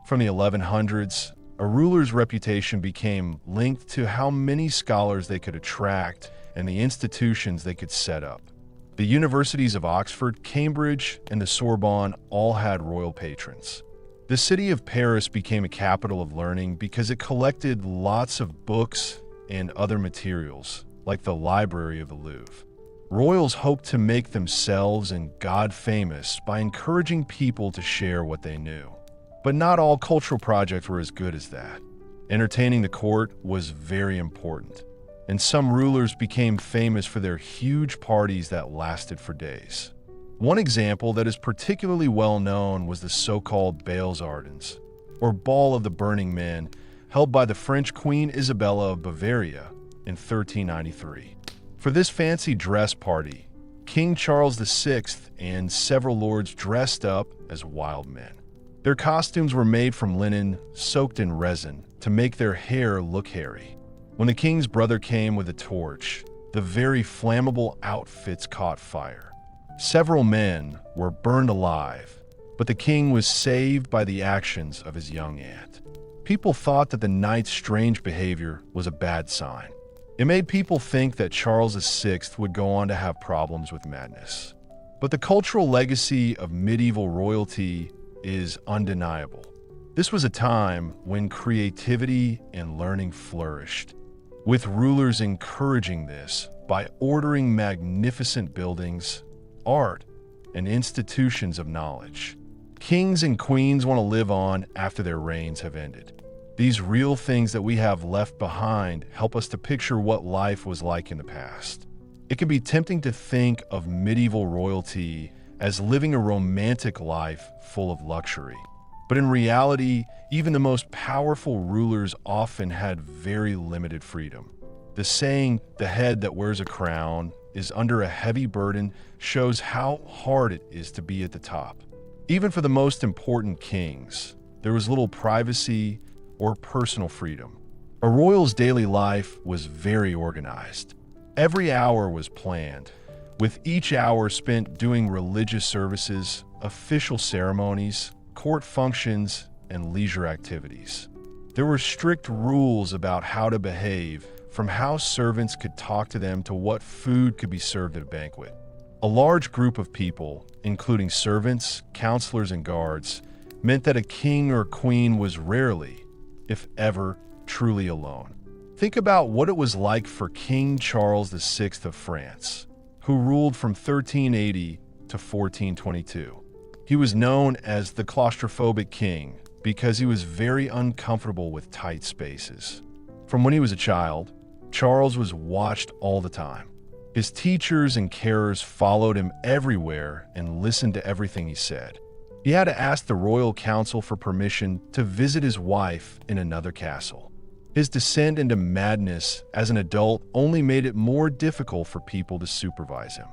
[SPEAKER 1] From the 1100s, a ruler's reputation became linked to how many scholars they could attract and the institutions they could set up. The universities of Oxford, Cambridge, and the Sorbonne all had royal patrons. The city of Paris became a capital of learning because it collected lots of books and other materials, like the Library of the Louvre. Royals hoped to make themselves and God famous by encouraging people to share what they knew. But not all cultural projects were as good as that. Entertaining the court was very important, and some rulers became famous for their huge parties that lasted for days. One example that is particularly well known was the so-called Bals Ardens, or Ball of the Burning Men, held by the French Queen Isabella of Bavaria in 1393. For this fancy dress party, King Charles VI and several lords dressed up as wild men. Their costumes were made from linen soaked in resin to make their hair look hairy. When the king's brother came with a torch, the very flammable outfits caught fire. Several men were burned alive, but the king was saved by the actions of his young aunt. People thought that the knight's strange behavior was a bad sign. It made people think that Charles VI would go on to have problems with madness. But the cultural legacy of medieval royalty is undeniable. This was a time when creativity and learning flourished, with rulers encouraging this by ordering magnificent buildings, art, and institutions of knowledge. Kings and queens want to live on after their reigns have ended. These real things that we have left behind help us to picture what life was like in the past. It can be tempting to think of medieval royalty as living a romantic life full of luxury. But in reality, even the most powerful rulers often had very limited freedom. The saying, "the head that wears a crown is under a heavy burden," shows how hard it is to be at the top. Even for the most important kings, there was little privacy or personal freedom. A royal's daily life was very organized. Every hour was planned, with each hour spent doing religious services, official ceremonies, court functions, and leisure activities. There were strict rules about how to behave, from how servants could talk to them to what food could be served at a banquet. A large group of people, including servants, counselors, and guards, meant that a king or queen was rarely, if ever, truly alone. Think about what it was like for King Charles VI of France, who ruled from 1380 to 1422. He was known as the claustrophobic king because he was very uncomfortable with tight spaces. From when he was a child, Charles was watched all the time. His teachers and carers followed him everywhere and listened to everything he said. He had to ask the royal council for permission to visit his wife in another castle. His descent into madness as an adult only made it more difficult for people to supervise him.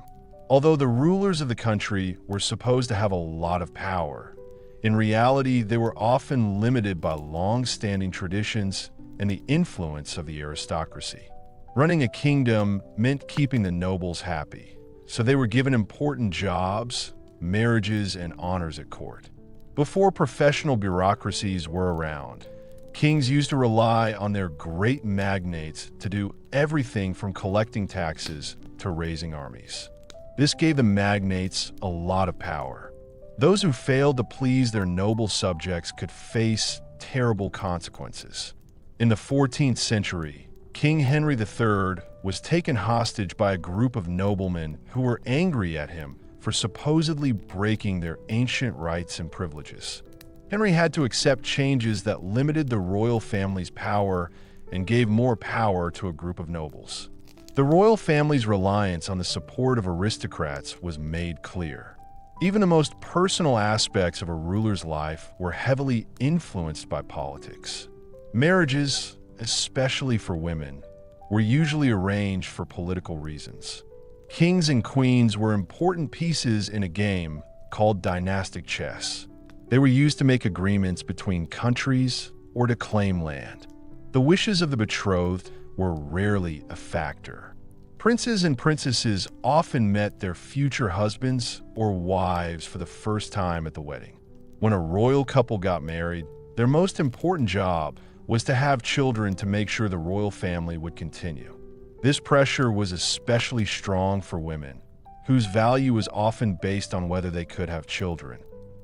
[SPEAKER 1] Although the rulers of the country were supposed to have a lot of power, in reality they were often limited by long-standing traditions and the influence of the aristocracy. Running a kingdom meant keeping the nobles happy, so they were given important jobs, marriages, and honors at court. Before professional bureaucracies were around, kings used to rely on their great magnates to do everything from collecting taxes to raising armies. This gave the magnates a lot of power. Those who failed to please their noble subjects could face terrible consequences. In the 14th century, King Henry III was taken hostage by a group of noblemen who were angry at him for supposedly breaking their ancient rights and privileges. Henry had to accept changes that limited the royal family's power and gave more power to a group of nobles. The royal family's reliance on the support of aristocrats was made clear. Even the most personal aspects of a ruler's life were heavily influenced by politics. Marriages, especially for women, were usually arranged for political reasons. Kings and queens were important pieces in a game called dynastic chess. They were used to make agreements between countries or to claim land. The wishes of the betrothed were rarely a factor. Princes and princesses often met their future husbands or wives for the first time at the wedding. When a royal couple got married, their most important job was to have children to make sure the royal family would continue. This pressure was especially strong for women, whose value was often based on whether they could have children.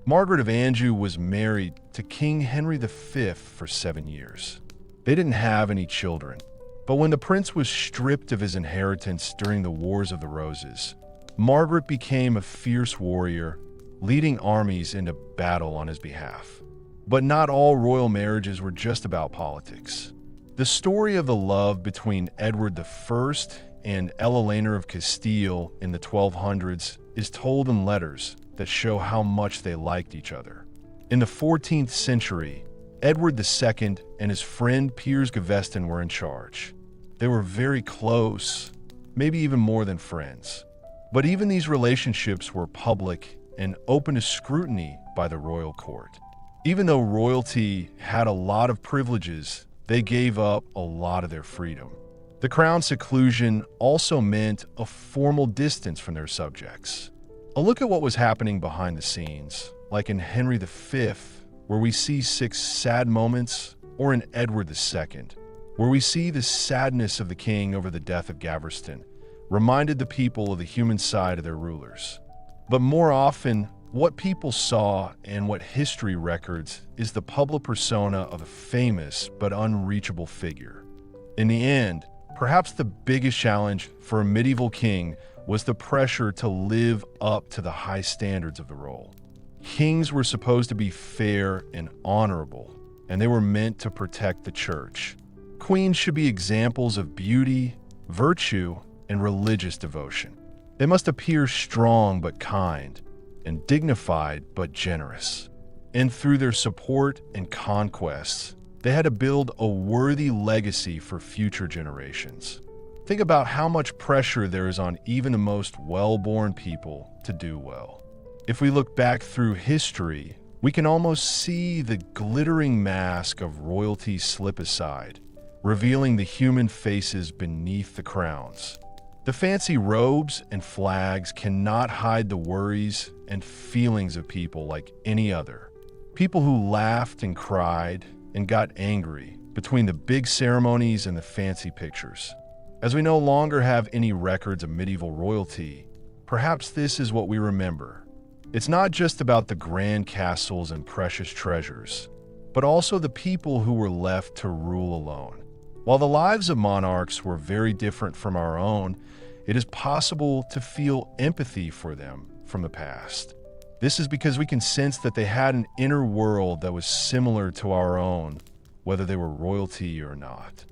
[SPEAKER 1] Margaret of Anjou was married to King Henry V for 7 years. They didn't have any children, but when the prince was stripped of his inheritance during the Wars of the Roses, Margaret became a fierce warrior, leading armies into battle on his behalf. But not all royal marriages were just about politics. The story of the love between Edward I and Eleanor of Castile in the 1200s is told in letters that show how much they liked each other. In the 14th century, Edward II and his friend Piers Gaveston were in charge. They were very close, maybe even more than friends. But even these relationships were public and open to scrutiny by the royal court. Even though royalty had a lot of privileges, they gave up a lot of their freedom. The crown's seclusion also meant a formal distance from their subjects. A look at what was happening behind the scenes, like in Henry V, where we see 6 sad moments, or in Edward II, where we see the sadness of the king over the death of Gaveston, reminded the people of the human side of their rulers. But more often, what people saw and what history records is the public persona of a famous but unreachable figure. In the end, perhaps the biggest challenge for a medieval king was the pressure to live up to the high standards of the role. Kings were supposed to be fair and honorable, and they were meant to protect the church. Queens should be examples of beauty, virtue, and religious devotion. They must appear strong but kind, and dignified but generous. And through their support and conquests, they had to build a worthy legacy for future generations. Think about how much pressure there is on even the most well-born people to do well. If we look back through history, we can almost see the glittering mask of royalty slip aside, revealing the human faces beneath the crowns. The fancy robes and flags cannot hide the worries and feelings of people like any other. People who laughed and cried and got angry between the big ceremonies and the fancy pictures. As we no longer have any records of medieval royalty, perhaps this is what we remember. It's not just about the grand castles and precious treasures, but also the people who were left to rule alone. While the lives of monarchs were very different from our own, it is possible to feel empathy for them from the past. This is because we can sense that they had an inner world that was similar to our own, whether they were royalty or not.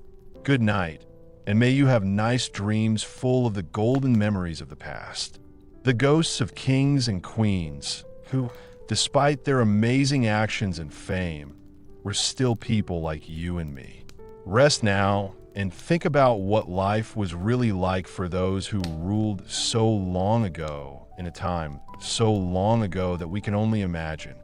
[SPEAKER 1] Good night, and may you have nice dreams full of the golden memories of the past. The ghosts of kings and queens who, despite their amazing actions and fame, were still people like you and me. Rest now and think about what life was really like for those who ruled so long ago, in a time so long ago that we can only imagine.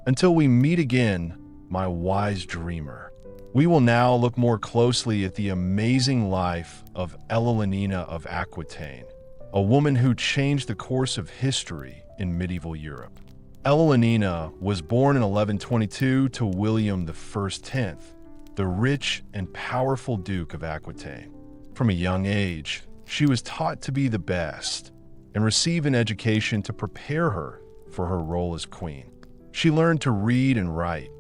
[SPEAKER 1] Until we meet again, my wise dreamer, we will now look more closely at the amazing life of Eleanor of Aquitaine, a woman who changed the course of history in medieval Europe. Eleanor was born in 1122 to William I X, the rich and powerful Duke of Aquitaine. From a young age, she was taught to be the best and receive an education to prepare her for her role as queen. She learned to read and write,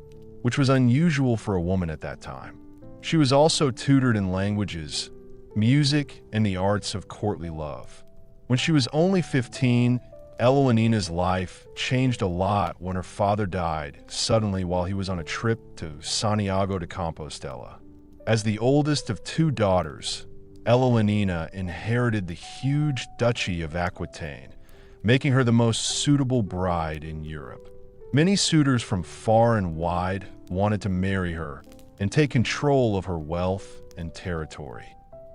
[SPEAKER 1] which was unusual for a woman at that time. She was also tutored in languages, music, and the arts of courtly love. When she was only 15, Eleanor's life changed a lot when her father died suddenly while he was on a trip to Santiago de Compostela. As the oldest of 2 daughters, Eleanor inherited the huge duchy of Aquitaine, making her the most suitable bride in Europe. Many suitors from far and wide wanted to marry her and take control of her wealth and territory.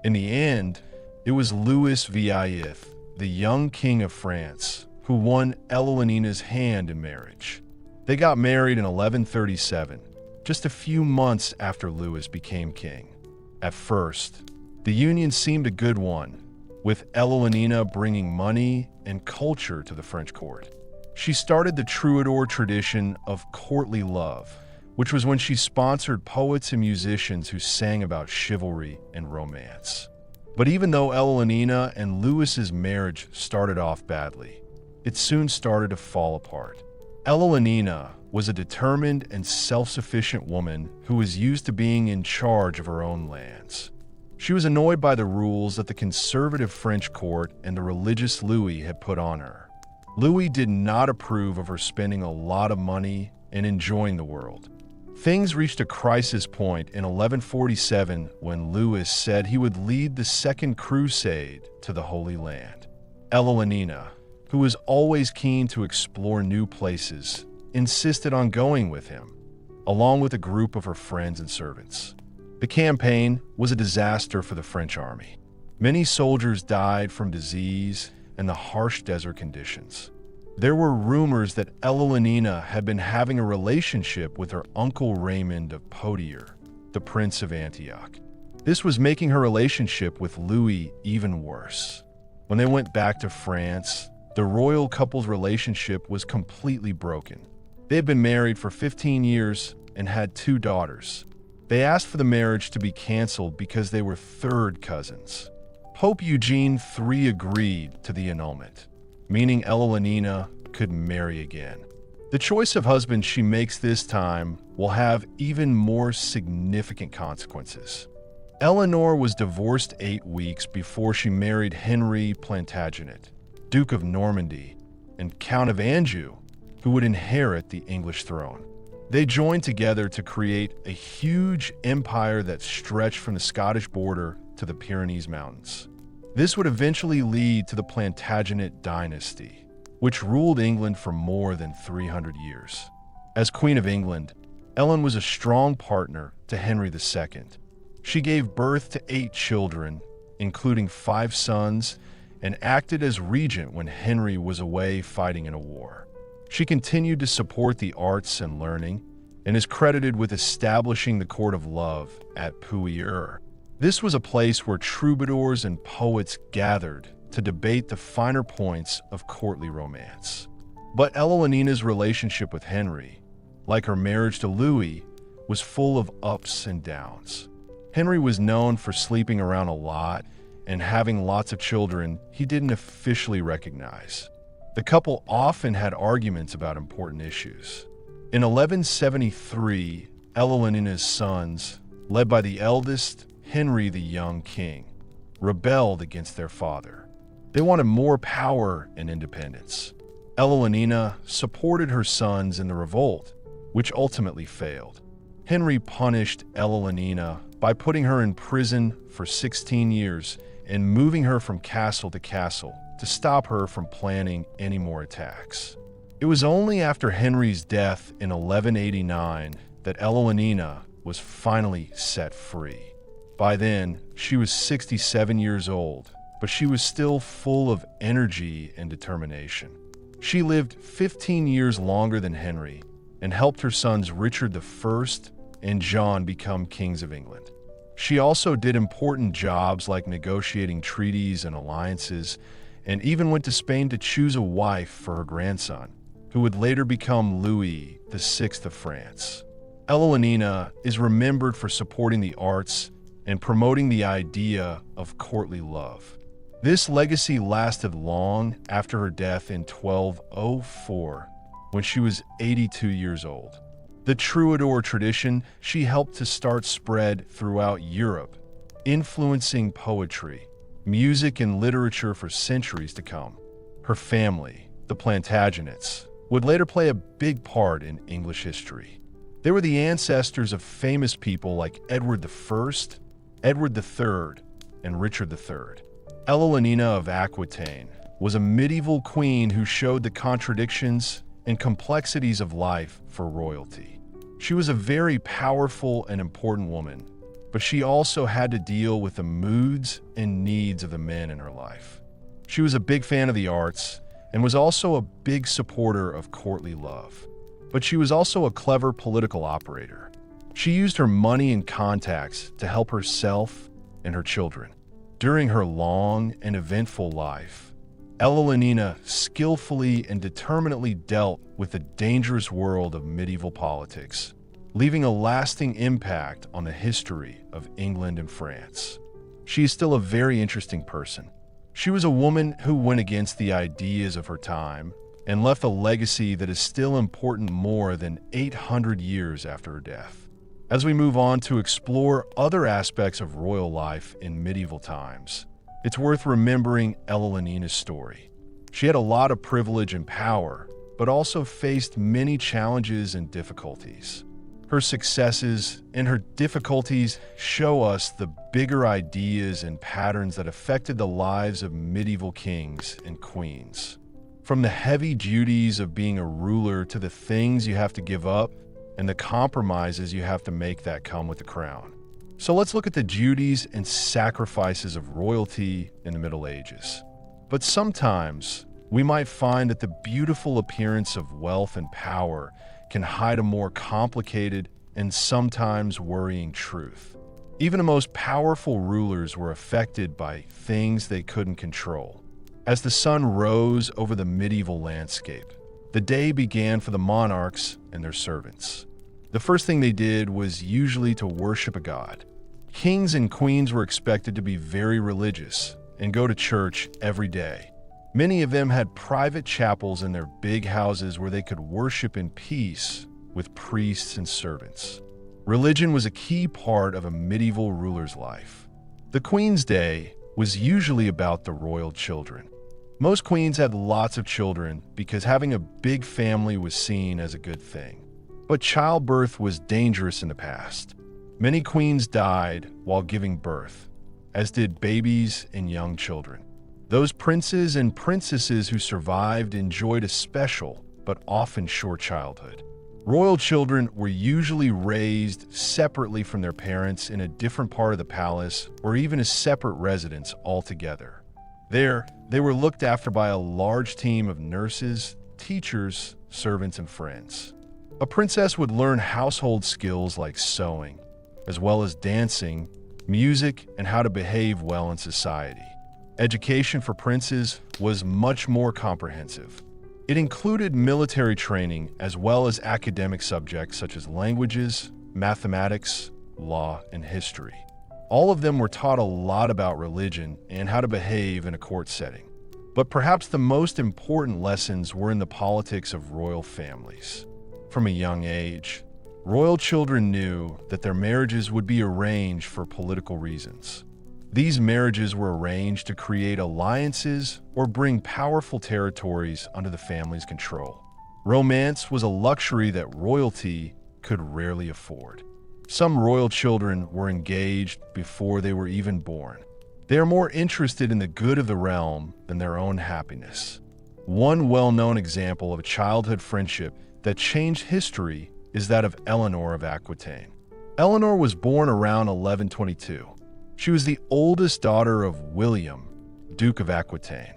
[SPEAKER 1] In the end, it was Louis VIII, the young king of France, who won Eleanor's hand in marriage. They got married in 1137, just a few months after Louis became king. At first, the union seemed a good one, with Eleanor bringing money and culture to the French court. She started the troubadour tradition of courtly love, which was when she sponsored poets and musicians who sang about chivalry and romance. But even though Eleanor and Louis's marriage started off badly, it soon started to fall apart. Eleanor was a determined and self-sufficient woman who was used to being in charge of her own lands. She was annoyed by the rules that the conservative French court and the religious Louis had put on her. Louis did not approve of her spending a lot of money and enjoying the world. Things reached a crisis point in 1147 when Louis said he would lead the Second Crusade to the Holy Land. Eleanor, who was always keen to explore new places, insisted on going with him, along with a group of her friends and servants. The campaign was a disaster for the French army. Many soldiers died from disease and the harsh desert conditions. There were rumors that Eleanor had been having a relationship with her uncle Raymond of Poitiers, the Prince of Antioch. This was making her relationship with Louis even worse. When they went back to France, the royal couple's relationship was completely broken. They had been married for 15 years and had 2 daughters. They asked for the marriage to be canceled because they were third cousins. Pope Eugene III agreed to the annulment, meaning Eleanor could marry again. The choice of husband she makes this time will have even more significant consequences. Eleanor was divorced 8 weeks before she married Henry Plantagenet, Duke of Normandy and Count of Anjou, who would inherit the English throne. They joined together to create a huge empire that stretched from the Scottish border to the Pyrenees Mountains. This would eventually lead to the Plantagenet dynasty, which ruled England for more than 300 years. As Queen of England, Ellen was a strong partner to Henry II. She gave birth to 8 children, including 5 sons, and acted as regent when Henry was away fighting in a war. She continued to support the arts and learning, and is credited with establishing the Court of Love at Poitiers. This was a place where troubadours and poets gathered to debate the finer points of courtly romance. But Eleanor's relationship with Henry, like her marriage to Louis, was full of ups and downs. Henry was known for sleeping around a lot and having lots of children he didn't officially recognize. The couple often had arguments about important issues. In 1173, Eleanor's sons, led by the eldest, Henry the young king, rebelled against their father. They wanted more power and independence. Eleanor supported her sons in the revolt, which ultimately failed. Henry punished Eleanor by putting her in prison for 16 years and moving her from castle to castle to stop her from planning any more attacks. It was only after Henry's death in 1189 that Eleanor was finally set free. By then, she was 67 years old, but she was still full of energy and determination. She lived 15 years longer than Henry and helped her sons Richard I and John become kings of England. She also did important jobs like negotiating treaties and alliances, and even went to Spain to choose a wife for her grandson, who would later become Louis VI of France. Eleanor is remembered for supporting the arts and promoting the idea of courtly love. This legacy lasted long after her death in 1204, when she was 82 years old. The troubadour tradition she helped to start spread throughout Europe, influencing poetry, music, and literature for centuries to come. Her family, the Plantagenets, would later play a big part in English history. They were the ancestors of famous people like Edward I, Edward III, and Richard III. Eleanor of Aquitaine was a medieval queen who showed the contradictions and complexities of life for royalty. She was a very powerful and important woman, but she also had to deal with the moods and needs of the men in her life. She was a big fan of the arts and was also a big supporter of courtly love. But she was also a clever political operator. She used her money and contacts to help herself and her children. During her long and eventful life, Eleanor skillfully and determinedly dealt with the dangerous world of medieval politics, leaving a lasting impact on the history of England and France. She is still a very interesting person. She was a woman who went against the ideas of her time and left a legacy that is still important more than 800 years after her death. As we move on to explore other aspects of royal life in medieval times, it's worth remembering Eleanor's story. She had a lot of privilege and power, but also faced many challenges and difficulties. Her successes and her difficulties show us the bigger ideas and patterns that affected the lives of medieval kings and queens. From the heavy duties of being a ruler to the things you have to give up and the compromises you have to make that come with the crown. So let's look at the duties and sacrifices of royalty in the Middle Ages. But sometimes we might find that the beautiful appearance of wealth and power can hide a more complicated and sometimes worrying truth. Even the most powerful rulers were affected by things they couldn't control. As the sun rose over the medieval landscape, the day began for the monarchs and their servants. The first thing they did was usually to worship a god. Kings and queens were expected to be very religious and go to church every day. Many of them had private chapels in their big houses where they could worship in peace with priests and servants. Religion was a key part of a medieval ruler's life. The Queen's Day was usually about the royal children. Most queens had lots of children because having a big family was seen as a good thing. But childbirth was dangerous in the past. Many queens died while giving birth, as did babies and young children. Those princes and princesses who survived enjoyed a special but often short childhood. Royal children were usually raised separately from their parents in a different part of the palace or even a separate residence altogether. There, they were looked after by a large team of nurses, teachers, servants, and friends. A princess would learn household skills like sewing, as well as dancing, music, and how to behave well in society. Education for princes was much more comprehensive. It included military training as well as academic subjects such as languages, mathematics, law, and history. All of them were taught a lot about religion and how to behave in a court setting. But perhaps the most important lessons were in the politics of royal families. From a young age, royal children knew that their marriages would be arranged for political reasons. These marriages were arranged to create alliances or bring powerful territories under the family's control. Romance was a luxury that royalty could rarely afford. Some royal children were engaged before they were even born. They are more interested in the good of the realm than their own happiness. One well-known example of a childhood friendship that changed history is that of Eleanor of Aquitaine. Eleanor was born around 1122. She was the oldest daughter of William, Duke of Aquitaine.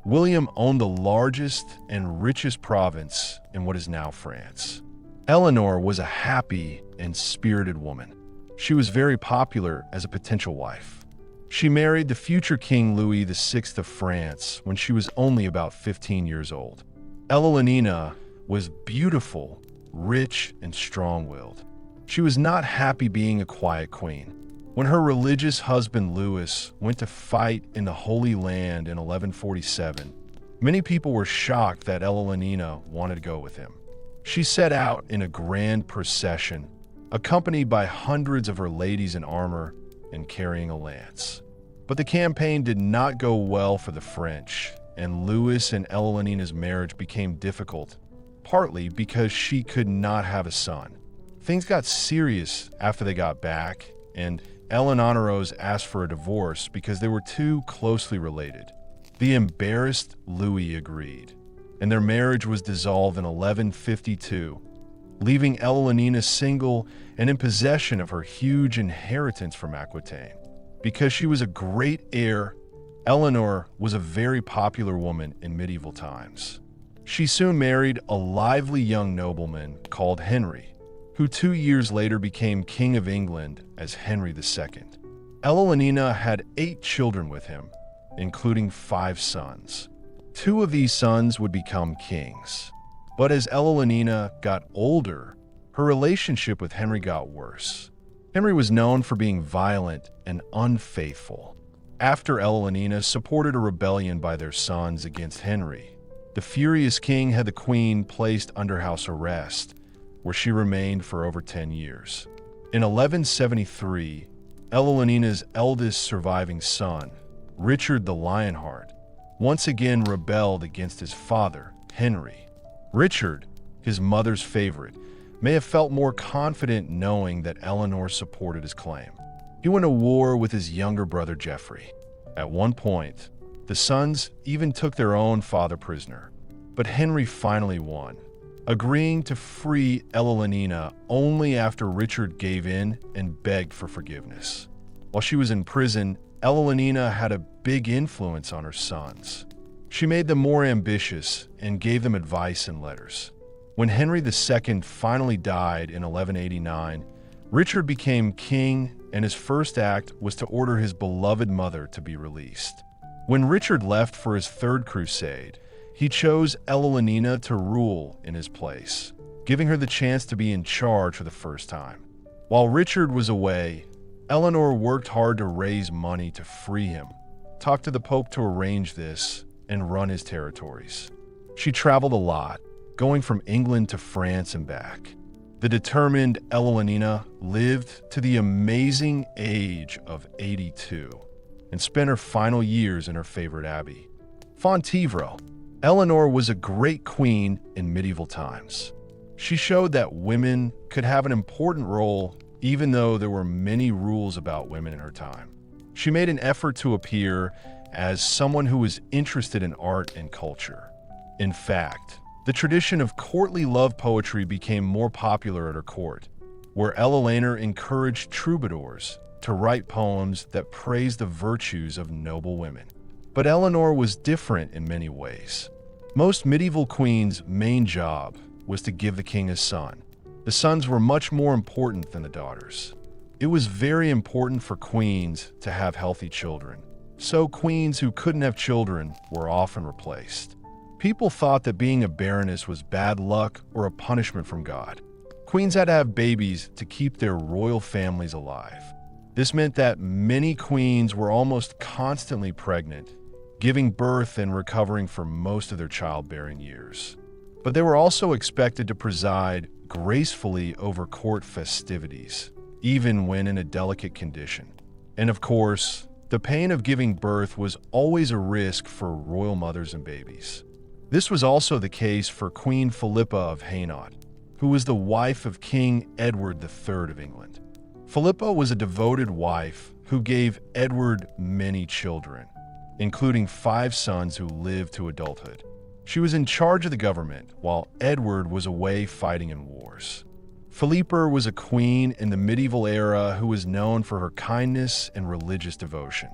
[SPEAKER 1] William owned the largest and richest province in what is now France. Eleanor was a happy and spirited woman. She was very popular as a potential wife. She married the future King Louis VI of France when she was only about 15 years old. Eleanor was beautiful, rich, and strong-willed. She was not happy being a quiet queen. When her religious husband Louis went to fight in the Holy Land in 1147, many people were shocked that Eleanor wanted to go with him. She set out in a grand procession, accompanied by hundreds of her ladies in armor and carrying a lance. But the campaign did not go well for the French, and Louis and Eleanor's marriage became difficult, partly because she could not have a son. Things got serious after they got back, and Eleanor asked for a divorce because they were too closely related. The embarrassed Louis agreed, and their marriage was dissolved in 1152, leaving Eleanor single and in possession of her huge inheritance from Aquitaine. Because she was a great heir, Eleanor was a very popular woman in medieval times. She soon married a lively young nobleman called Henry, who 2 years later became King of England as Henry II. Eleanor had 8 children with him, including 5 sons. 2 of these sons would become kings. But as Eleanor got older, her relationship with Henry got worse. Henry was known for being violent and unfaithful. After Eleanor supported a rebellion by their sons against Henry, the furious king had the queen placed under house arrest, where she remained for over 10 years. In 1173, Eleanor's eldest surviving son, Richard the Lionheart, once again rebelled against his father, Henry. Richard, his mother's favorite, may have felt more confident knowing that Eleanor supported his claim. He went to war with his younger brother Geoffrey. At one point, the sons even took their own father prisoner. But Henry finally won, agreeing to free Eleanor only after Richard gave in and begged for forgiveness. While she was in prison, Eleanor had a big influence on her sons. She made them more ambitious and gave them advice in letters. When Henry II finally died in 1189, Richard became king, and his first act was to order his beloved mother to be released. When Richard left for his third crusade, he chose Eleanor to rule in his place, giving her the chance to be in charge for the first time. While Richard was away, Eleanor worked hard to raise money to free him, talked to the Pope to arrange this, and run his territories. She traveled a lot, going from England to France and back. The determined Eleanor lived to the amazing age of 82 and spent her final years in her favorite abbey, Fontevraud. Eleanor was a great queen in medieval times. She showed that women could have an important role even though there were many rules about women in her time. She made an effort to appear as someone who was interested in art and culture. In fact, the tradition of courtly love poetry became more popular at her court, where Eleanor encouraged troubadours to write poems that praised the virtues of noble women. But Eleanor was different in many ways. Most medieval queens' main job was to give the king a son. The sons were much more important than the daughters. It was very important for queens to have healthy children, so queens who couldn't have children were often replaced. People thought that being a baroness was bad luck or a punishment from God. Queens had to have babies to keep their royal families alive. This meant that many queens were almost constantly pregnant, giving birth and recovering for most of their childbearing years. But they were also expected to preside gracefully over court festivities, even when in a delicate condition. And of course, the pain of giving birth was always a risk for royal mothers and babies. This was also the case for Queen Philippa of Hainaut, who was the wife of King Edward III of England. Philippa was a devoted wife who gave Edward many children, including 5 sons who lived to adulthood. She was in charge of the government while Edward was away fighting in wars. Philippa was a queen in the medieval era who was known for her kindness and religious devotion.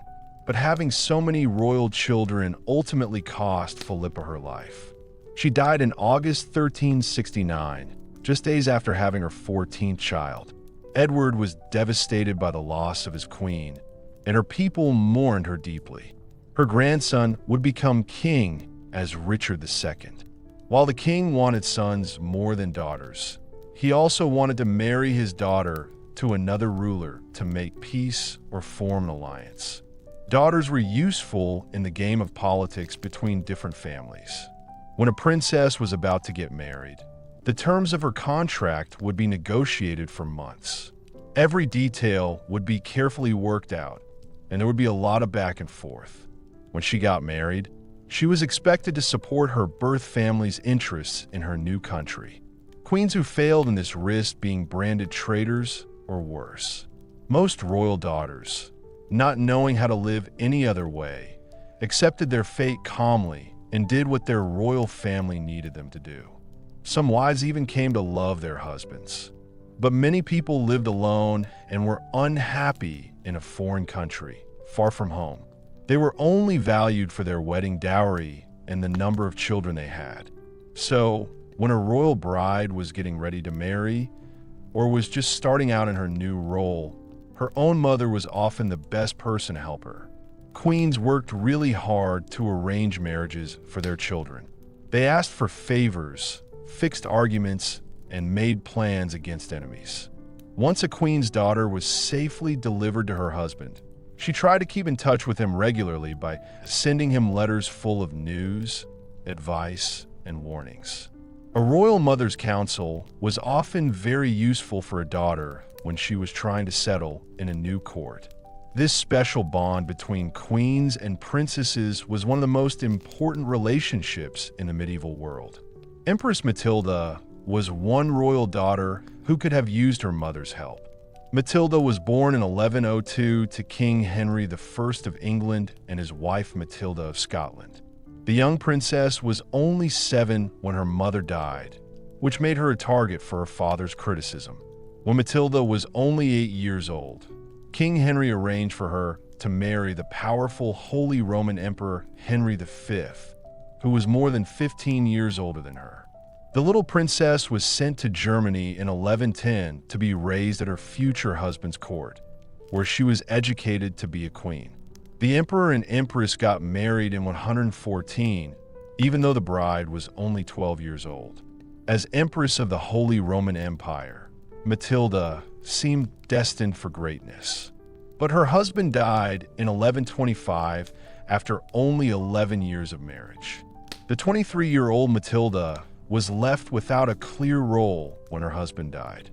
[SPEAKER 1] But having so many royal children ultimately cost Philippa her life. She died in August 1369, just days after having her 14th child. Edward was devastated by the loss of his queen, and her people mourned her deeply. Her grandson would become king as Richard II. While the king wanted sons more than daughters, he also wanted to marry his daughter to another ruler to make peace or form an alliance. Daughters were useful in the game of politics between different families. When a princess was about to get married, the terms of her contract would be negotiated for months. Every detail would be carefully worked out, and there would be a lot of back and forth. When she got married, she was expected to support her birth family's interests in her new country. Queens who failed in this risked being branded traitors or worse. Most royal daughters, not knowing how to live any other way, accepted their fate calmly and did what their royal family needed them to do. Some wives even came to love their husbands. But many people lived alone and were unhappy in a foreign country, far from home. They were only valued for their wedding dowry and the number of children they had. So, when a royal bride was getting ready to marry, or was just starting out in her new role, her own mother was often the best person to help her. Queens worked really hard to arrange marriages for their children. They asked for favors, fixed arguments, and made plans against enemies. Once a queen's daughter was safely delivered to her husband, she tried to keep in touch with him regularly by sending him letters full of news, advice, and warnings. A royal mother's counsel was often very useful for a daughter when she was trying to settle in a new court. This special bond between queens and princesses was one of the most important relationships in the medieval world. Empress Matilda was one royal daughter who could have used her mother's help. Matilda was born in 1102 to King Henry I of England and his wife Matilda of Scotland. The young princess was only 7 when her mother died, which made her a target for her father's criticism. When Matilda was only 8 years old, King Henry arranged for her to marry the powerful Holy Roman Emperor Henry V, who was more than 15 years older than her. The little princess was sent to Germany in 1110 to be raised at her future husband's court, where she was educated to be a queen. The emperor and empress got married in 114, even though the bride was only 12 years old. As Empress of the Holy Roman Empire, Matilda seemed destined for greatness. But her husband died in 1125 after only 11 years of marriage. The 23-year-old Matilda was left without a clear role when her husband died.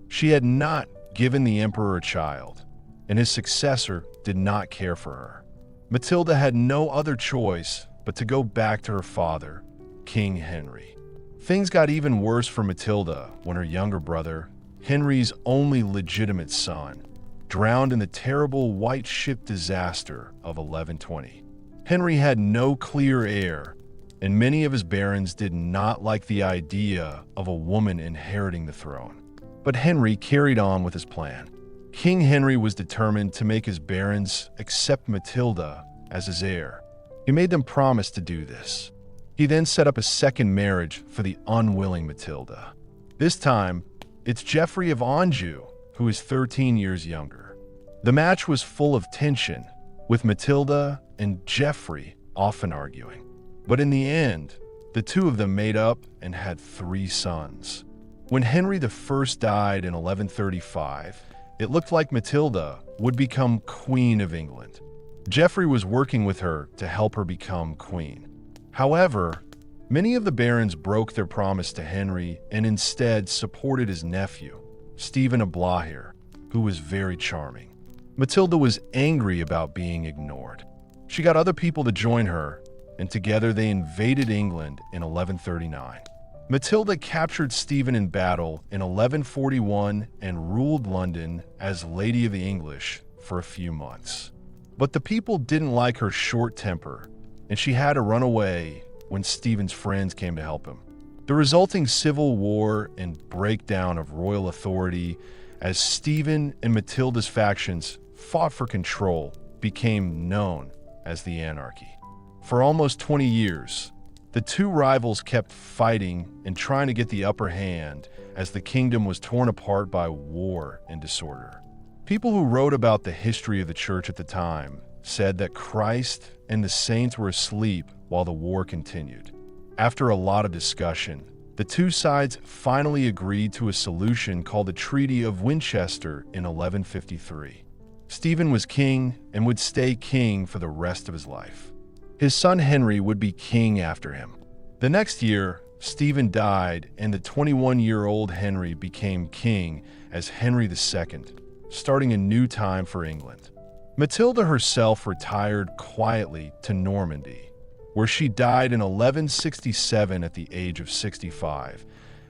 [SPEAKER 1] She had not given the emperor a child, and his successor did not care for her. Matilda had no other choice but to go back to her father, King Henry. Things got even worse for Matilda when her younger brother, Henry's only legitimate son, drowned in the terrible White Ship disaster of 1120. Henry had no clear heir, and many of his barons did not like the idea of a woman inheriting the throne. But Henry carried on with his plan. King Henry was determined to make his barons accept Matilda as his heir. He made them promise to do this. He then set up a second marriage for the unwilling Matilda. This time, it's Geoffrey of Anjou, who is 13 years younger. The match was full of tension, with Matilda and Geoffrey often arguing. But in the end, the two of them made up and had 3 sons. When Henry I died in 1135, it looked like Matilda would become Queen of England. Geoffrey was working with her to help her become queen. However, many of the barons broke their promise to Henry and instead supported his nephew, Stephen of Blois, who was very charming. Matilda was angry about being ignored. She got other people to join her, and together they invaded England in 1139. Matilda captured Stephen in battle in 1141 and ruled London as Lady of the English for a few months. But the people didn't like her short temper, and she had to run away when Stephen's friends came to help him. The resulting civil war and breakdown of royal authority as Stephen and Matilda's factions fought for control became known as the Anarchy. For almost 20 years, the two rivals kept fighting and trying to get the upper hand as the kingdom was torn apart by war and disorder. People who wrote about the history of the church at the time said that Christ and the saints were asleep while the war continued. After a lot of discussion, the two sides finally agreed to a solution called the Treaty of Winchester in 1153. Stephen was king and would stay king for the rest of his life. His son Henry would be king after him. The next year, Stephen died and the 21-year-old Henry became king as Henry II, starting a new time for England. Matilda herself retired quietly to Normandy, where she died in 1167 at the age of 65,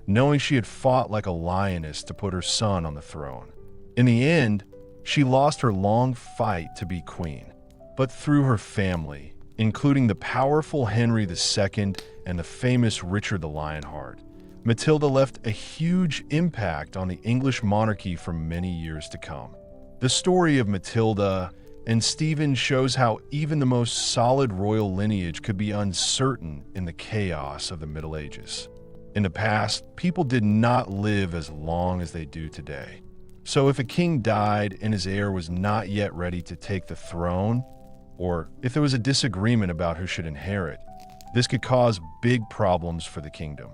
[SPEAKER 1] knowing she had fought like a lioness to put her son on the throne. In the end, she lost her long fight to be queen, but through her family, including the powerful Henry II and the famous Richard the Lionheart, Matilda left a huge impact on the English monarchy for many years to come. The story of Matilda and Stephen shows how even the most solid royal lineage could be uncertain in the chaos of the Middle Ages. In the past, people did not live as long as they do today. So if a king died and his heir was not yet ready to take the throne, or if there was a disagreement about who should inherit, this could cause big problems for the kingdom.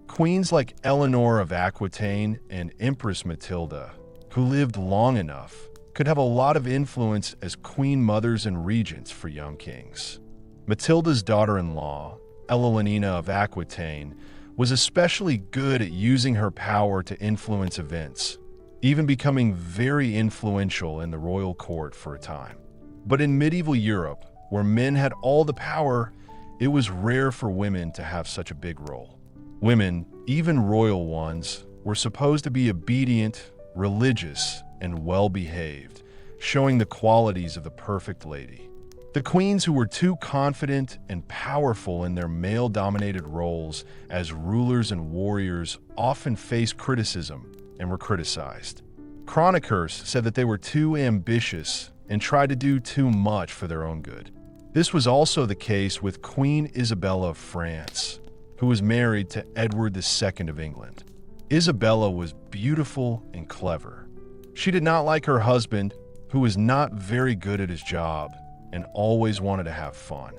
[SPEAKER 1] Queens like Eleanor of Aquitaine and Empress Matilda, who lived long enough, could have a lot of influence as queen mothers and regents for young kings. Matilda's daughter-in-law, Eleanor of Aquitaine, was especially good at using her power to influence events, even becoming very influential in the royal court for a time. But in medieval Europe, where men had all the power, it was rare for women to have such a big role. Women, even royal ones, were supposed to be obedient, religious, and well-behaved, showing the qualities of the perfect lady. The queens who were too confident and powerful in their male-dominated roles as rulers and warriors often faced criticism and were criticized. Chroniclers said that they were too ambitious and tried to do too much for their own good. This was also the case with Queen Isabella of France, who was married to Edward II of England. Isabella was beautiful and clever. She did not like her husband, who was not very good at his job and always wanted to have fun.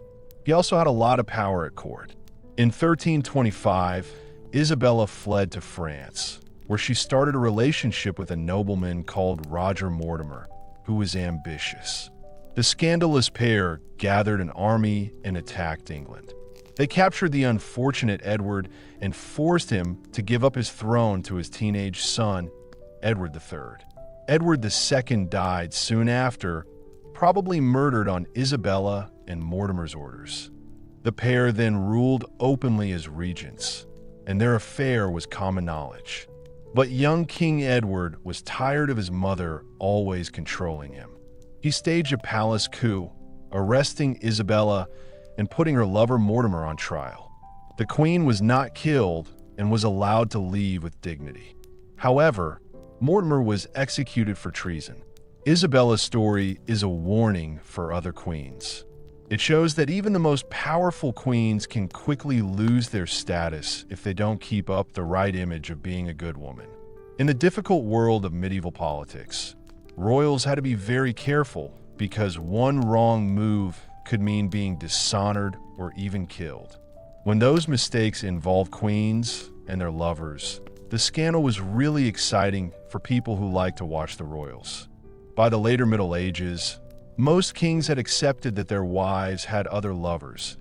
[SPEAKER 1] He also had a lot of power at court. In 1325, Isabella fled to France, where she started a relationship with a nobleman called Roger Mortimer, who was ambitious. The scandalous pair gathered an army and attacked England. They captured the unfortunate Edward and forced him to give up his throne to his teenage son, Edward III. Edward II died soon after, probably murdered on Isabella and Mortimer's orders. The pair then ruled openly as regents, and their affair was common knowledge. But young King Edward was tired of his mother always controlling him. He staged a palace coup, arresting Isabella and putting her lover Mortimer on trial. The queen was not killed and was allowed to leave with dignity. However, Mortimer was executed for treason. Isabella's story is a warning for other queens. It shows that even the most powerful queens can quickly lose their status if they don't keep up the right image of being a good woman. In the difficult world of medieval politics, royals had to be very careful because one wrong move could mean being dishonored or even killed. When those mistakes involved queens and their lovers, the scandal was really exciting for people who liked to watch the royals. By the later Middle Ages, most kings had accepted that their wives had other lovers,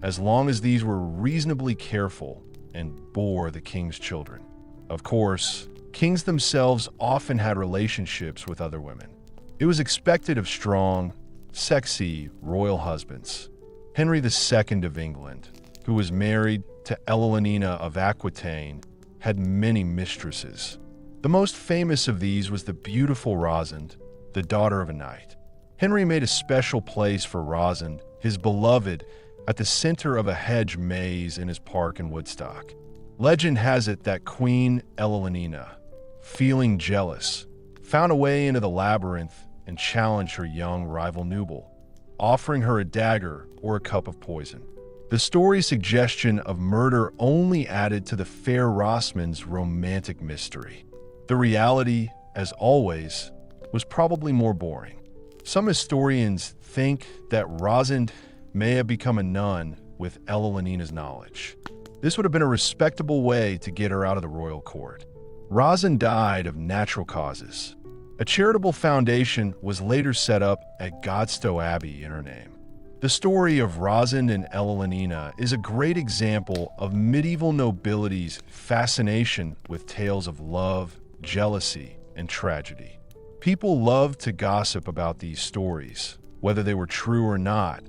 [SPEAKER 1] as long as these were reasonably careful and bore the king's children. Of course, kings themselves often had relationships with other women. It was expected of strong, sexy royal husbands. Henry II of England, who was married to Eleanor of Aquitaine, had many mistresses. The most famous of these was the beautiful Rosalind, the daughter of a knight. Henry made a special place for Rosalind, his beloved, at the center of a hedge maze in his park in Woodstock. Legend has it that Queen Eleanor, feeling jealous, found a way into the labyrinth and challenged her young rival Nubal, offering her a dagger or a cup of poison. The story's suggestion of murder only added to the fair Rosamund's romantic mystery. The reality, as always, was probably more boring. Some historians think that Rosalind may have become a nun with Eleanor's knowledge. This would have been a respectable way to get her out of the royal court. Rosalind died of natural causes. A charitable foundation was later set up at Godstow Abbey in her name. The story of Rosalind and Eleanor is a great example of medieval nobility's fascination with tales of love, jealousy, and tragedy. People loved to gossip about these stories, whether they were true or not,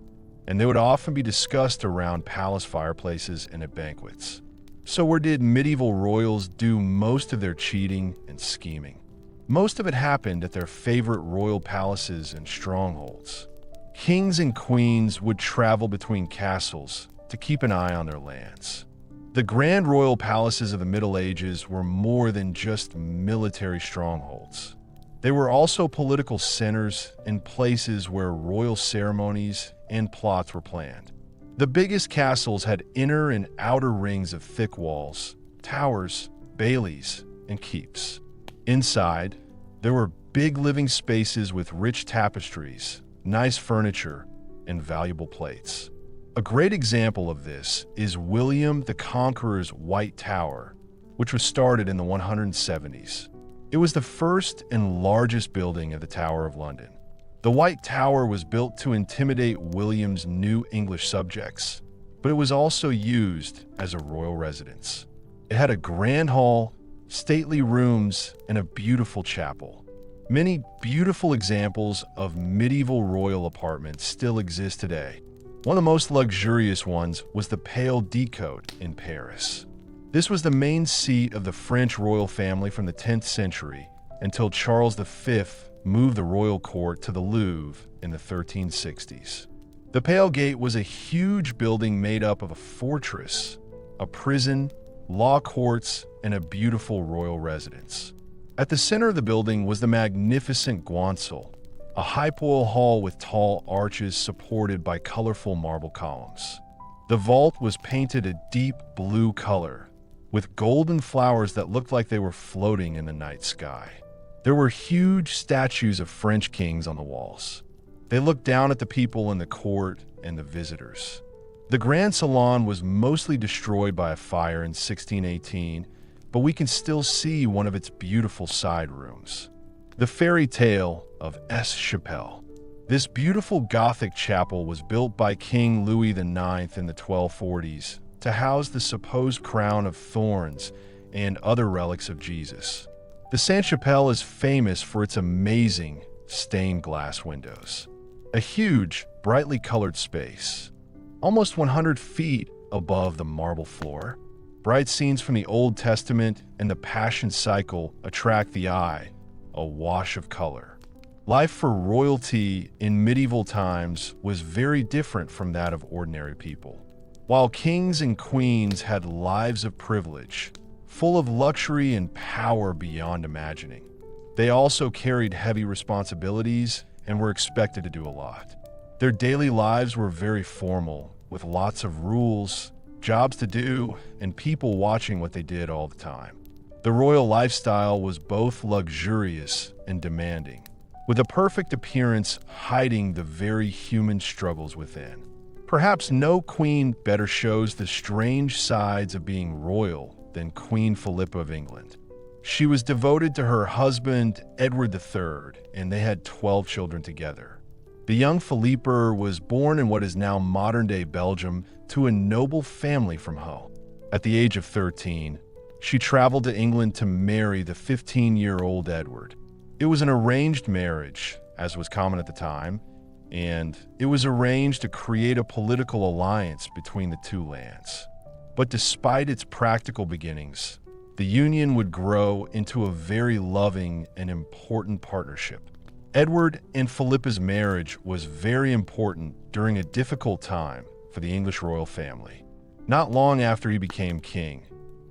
[SPEAKER 1] and they would often be discussed around palace fireplaces and at banquets. So where did medieval royals do most of their cheating and scheming? Most of it happened at their favorite royal palaces and strongholds. Kings and queens would travel between castles to keep an eye on their lands. The grand royal palaces of the Middle Ages were more than just military strongholds. They were also political centers and places where royal ceremonies and plots were planned. The biggest castles had inner and outer rings of thick walls, towers, baileys, and keeps. Inside, there were big living spaces with rich tapestries, nice furniture, and valuable plates. A great example of this is William the Conqueror's White Tower, which was started in the 170s. It was the first and largest building of the Tower of London. The White Tower was built to intimidate William's new English subjects, but it was also used as a royal residence. It had a grand hall, stately rooms, and a beautiful chapel. Many beautiful examples of medieval royal apartments still exist today. One of the most luxurious ones was the Palais de Côte in Paris. This was the main seat of the French royal family from the 10th century until Charles V moved the royal court to the Louvre in the 1360s. The Pale Gate was a huge building made up of a fortress, a prison, law courts, and a beautiful royal residence. At the center of the building was the magnificent Guancel, a hypoil hall with tall arches supported by colorful marble columns. The vault was painted a deep blue color, with golden flowers that looked like they were floating in the night sky. There were huge statues of French kings on the walls. They looked down at the people in the court and the visitors. The Grand Salon was mostly destroyed by a fire in 1618, but we can still see one of its beautiful side rooms. The Fairy Tale of S. Chapelle. This beautiful Gothic chapel was built by King Louis IX in the 1240s to house the supposed crown of thorns and other relics of Jesus. The Sainte-Chapelle is famous for its amazing stained glass windows. A huge, brightly colored space, almost 100 feet above the marble floor. Bright scenes from the Old Testament and the Passion Cycle attract the eye, a wash of color. Life for royalty in medieval times was very different from that of ordinary people. While kings and queens had lives of privilege, full of luxury and power beyond imagining, they also carried heavy responsibilities and were expected to do a lot. Their daily lives were very formal, with lots of rules, jobs to do, and people watching what they did all the time. The royal lifestyle was both luxurious and demanding, with a perfect appearance hiding the very human struggles within. Perhaps no queen better shows the strange sides of being royal than Queen Philippa of England. She was devoted to her husband, Edward III, and they had 12 children together. The young Philippa was born in what is now modern-day Belgium to a noble family from Hull. At the age of 13, she traveled to England to marry the 15-year-old Edward. It was an arranged marriage, as was common at the time, and it was arranged to create a political alliance between the two lands. But despite its practical beginnings, the union would grow into a very loving and important partnership. Edward and Philippa's marriage was very important during a difficult time for the English royal family. Not long after he became king,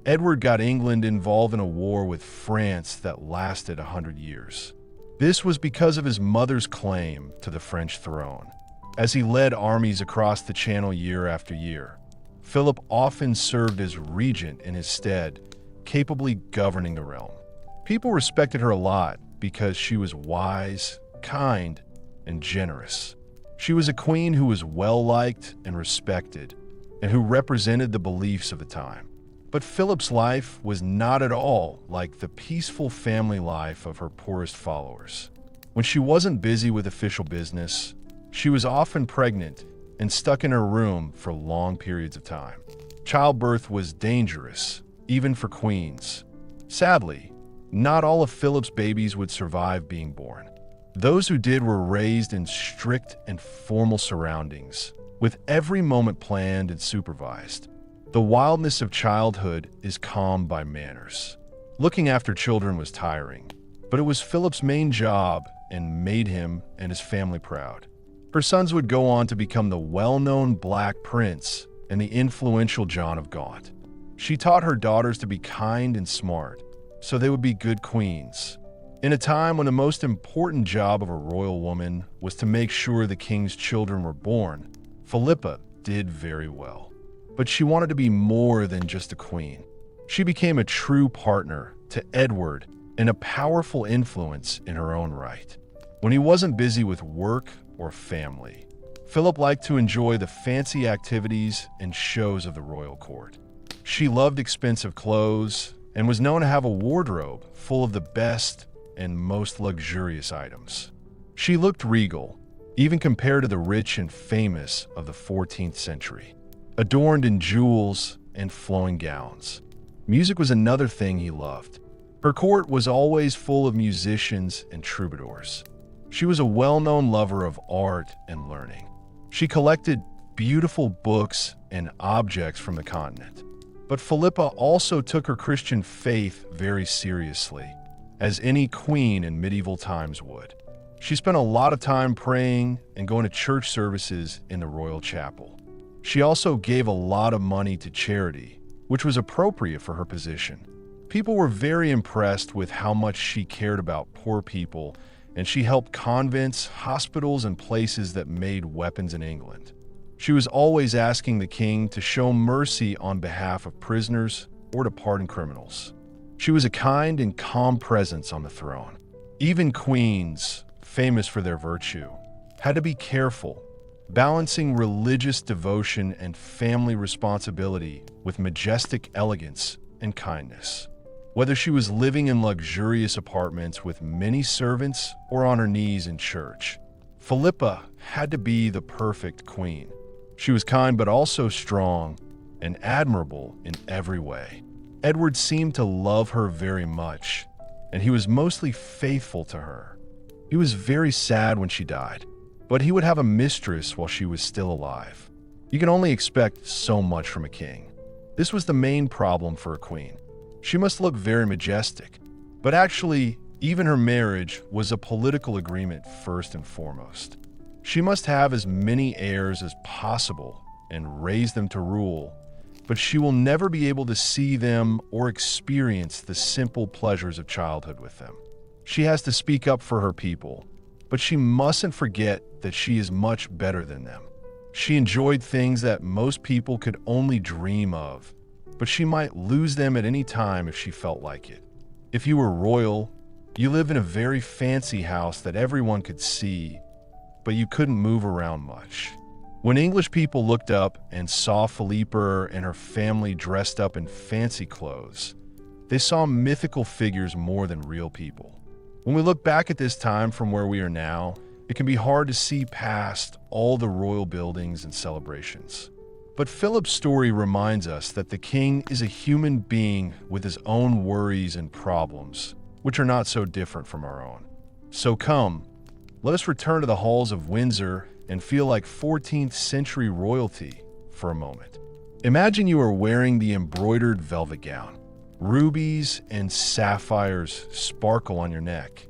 [SPEAKER 1] Edward got England involved in a war with France that lasted 100 years. This was because of his mother's claim to the French throne. As he led armies across the Channel year after year, Philip often served as regent in his stead, capably governing the realm. People respected her a lot because she was wise, kind, and generous. She was a queen who was well-liked and respected, and who represented the beliefs of the time. But Philip's life was not at all like the peaceful family life of her poorest followers. When she wasn't busy with official business, she was often pregnant and stuck in her room for long periods of time. Childbirth was dangerous, even for queens. Sadly, not all of Philip's babies would survive being born. Those who did were raised in strict and formal surroundings, with every moment planned and supervised. The wildness of childhood is calmed by manners. Looking after children was tiring, but it was Philip's main job and made him and his family proud. Her sons would go on to become the well-known Black Prince and the influential John of Gaunt. She taught her daughters to be kind and smart, so they would be good queens. In a time when the most important job of a royal woman was to make sure the king's children were born, Philippa did very well. But she wanted to be more than just a queen. She became a true partner to Edward and a powerful influence in her own right. When he wasn't busy with work or family, Philip liked to enjoy the fancy activities and shows of the royal court. She loved expensive clothes and was known to have a wardrobe full of the best and most luxurious items. She looked regal, even compared to the rich and famous of the 14th century, adorned in jewels and flowing gowns. Music was another thing he loved. Her court was always full of musicians and troubadours. She was a well-known lover of art and learning. She collected beautiful books and objects from the continent. But Philippa also took her Christian faith very seriously, as any queen in medieval times would. She spent a lot of time praying and going to church services in the royal chapel. She also gave a lot of money to charity, which was appropriate for her position. People were very impressed with how much she cared about poor people and she helped convents, hospitals, and places that made weapons in England. She was always asking the king to show mercy on behalf of prisoners or to pardon criminals. She was a kind and calm presence on the throne. Even queens, famous for their virtue, had to be careful, balancing religious devotion and family responsibility with majestic elegance and kindness. Whether she was living in luxurious apartments with many servants or on her knees in church, Philippa had to be the perfect queen. She was kind but also strong and admirable in every way. Edward seemed to love her very much, and he was mostly faithful to her. He was very sad when she died, but he would have a mistress while she was still alive. You can only expect so much from a king. This was the main problem for a queen. She must look very majestic, but actually, even her marriage was a political agreement first and foremost. She must have as many heirs as possible and raise them to rule, but she will never be able to see them or experience the simple pleasures of childhood with them. She has to speak up for her people, but she mustn't forget that she is much better than them. She enjoyed things that most people could only dream of, but she might lose them at any time if she felt like it. If you were royal, you live in a very fancy house that everyone could see, but you couldn't move around much. When English people looked up and saw Philippa and her family dressed up in fancy clothes, they saw mythical figures more than real people. When we look back at this time from where we are now, it can be hard to see past all the royal buildings and celebrations. But Philip's story reminds us that the king is a human being with his own worries and problems, which are not so different from our own. So come, let us return to the halls of Windsor and feel like 14th century royalty for a moment. Imagine you are wearing the embroidered velvet gown. Rubies and sapphires sparkle on your neck,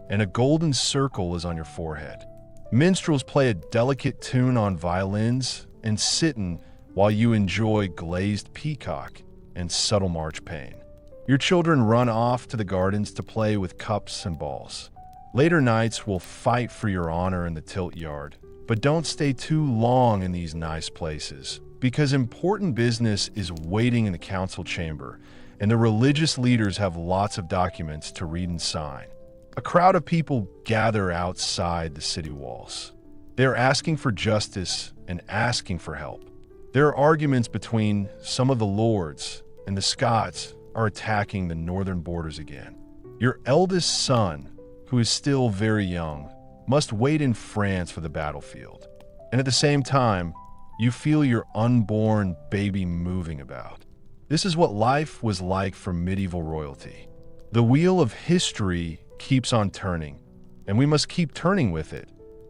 [SPEAKER 1] and a golden circle is on your forehead. Minstrels play a delicate tune on violins and sitten while you enjoy glazed peacock and subtle marchpane. Your children run off to the gardens to play with cups and balls. Later nights will fight for your honor in the tilt yard, but don't stay too long in these nice places, because important business is waiting in the council chamber, and the religious leaders have lots of documents to read and sign. A crowd of people gather outside the city walls. They are asking for justice and asking for help. There are arguments between some of the lords, and the Scots are attacking the northern borders again. Your eldest son, who is still very young, must wait in France for the battlefield. And at the same time, you feel your unborn baby moving about. This is what life was like for medieval royalty. The wheel of history keeps on turning, and we must keep turning with it,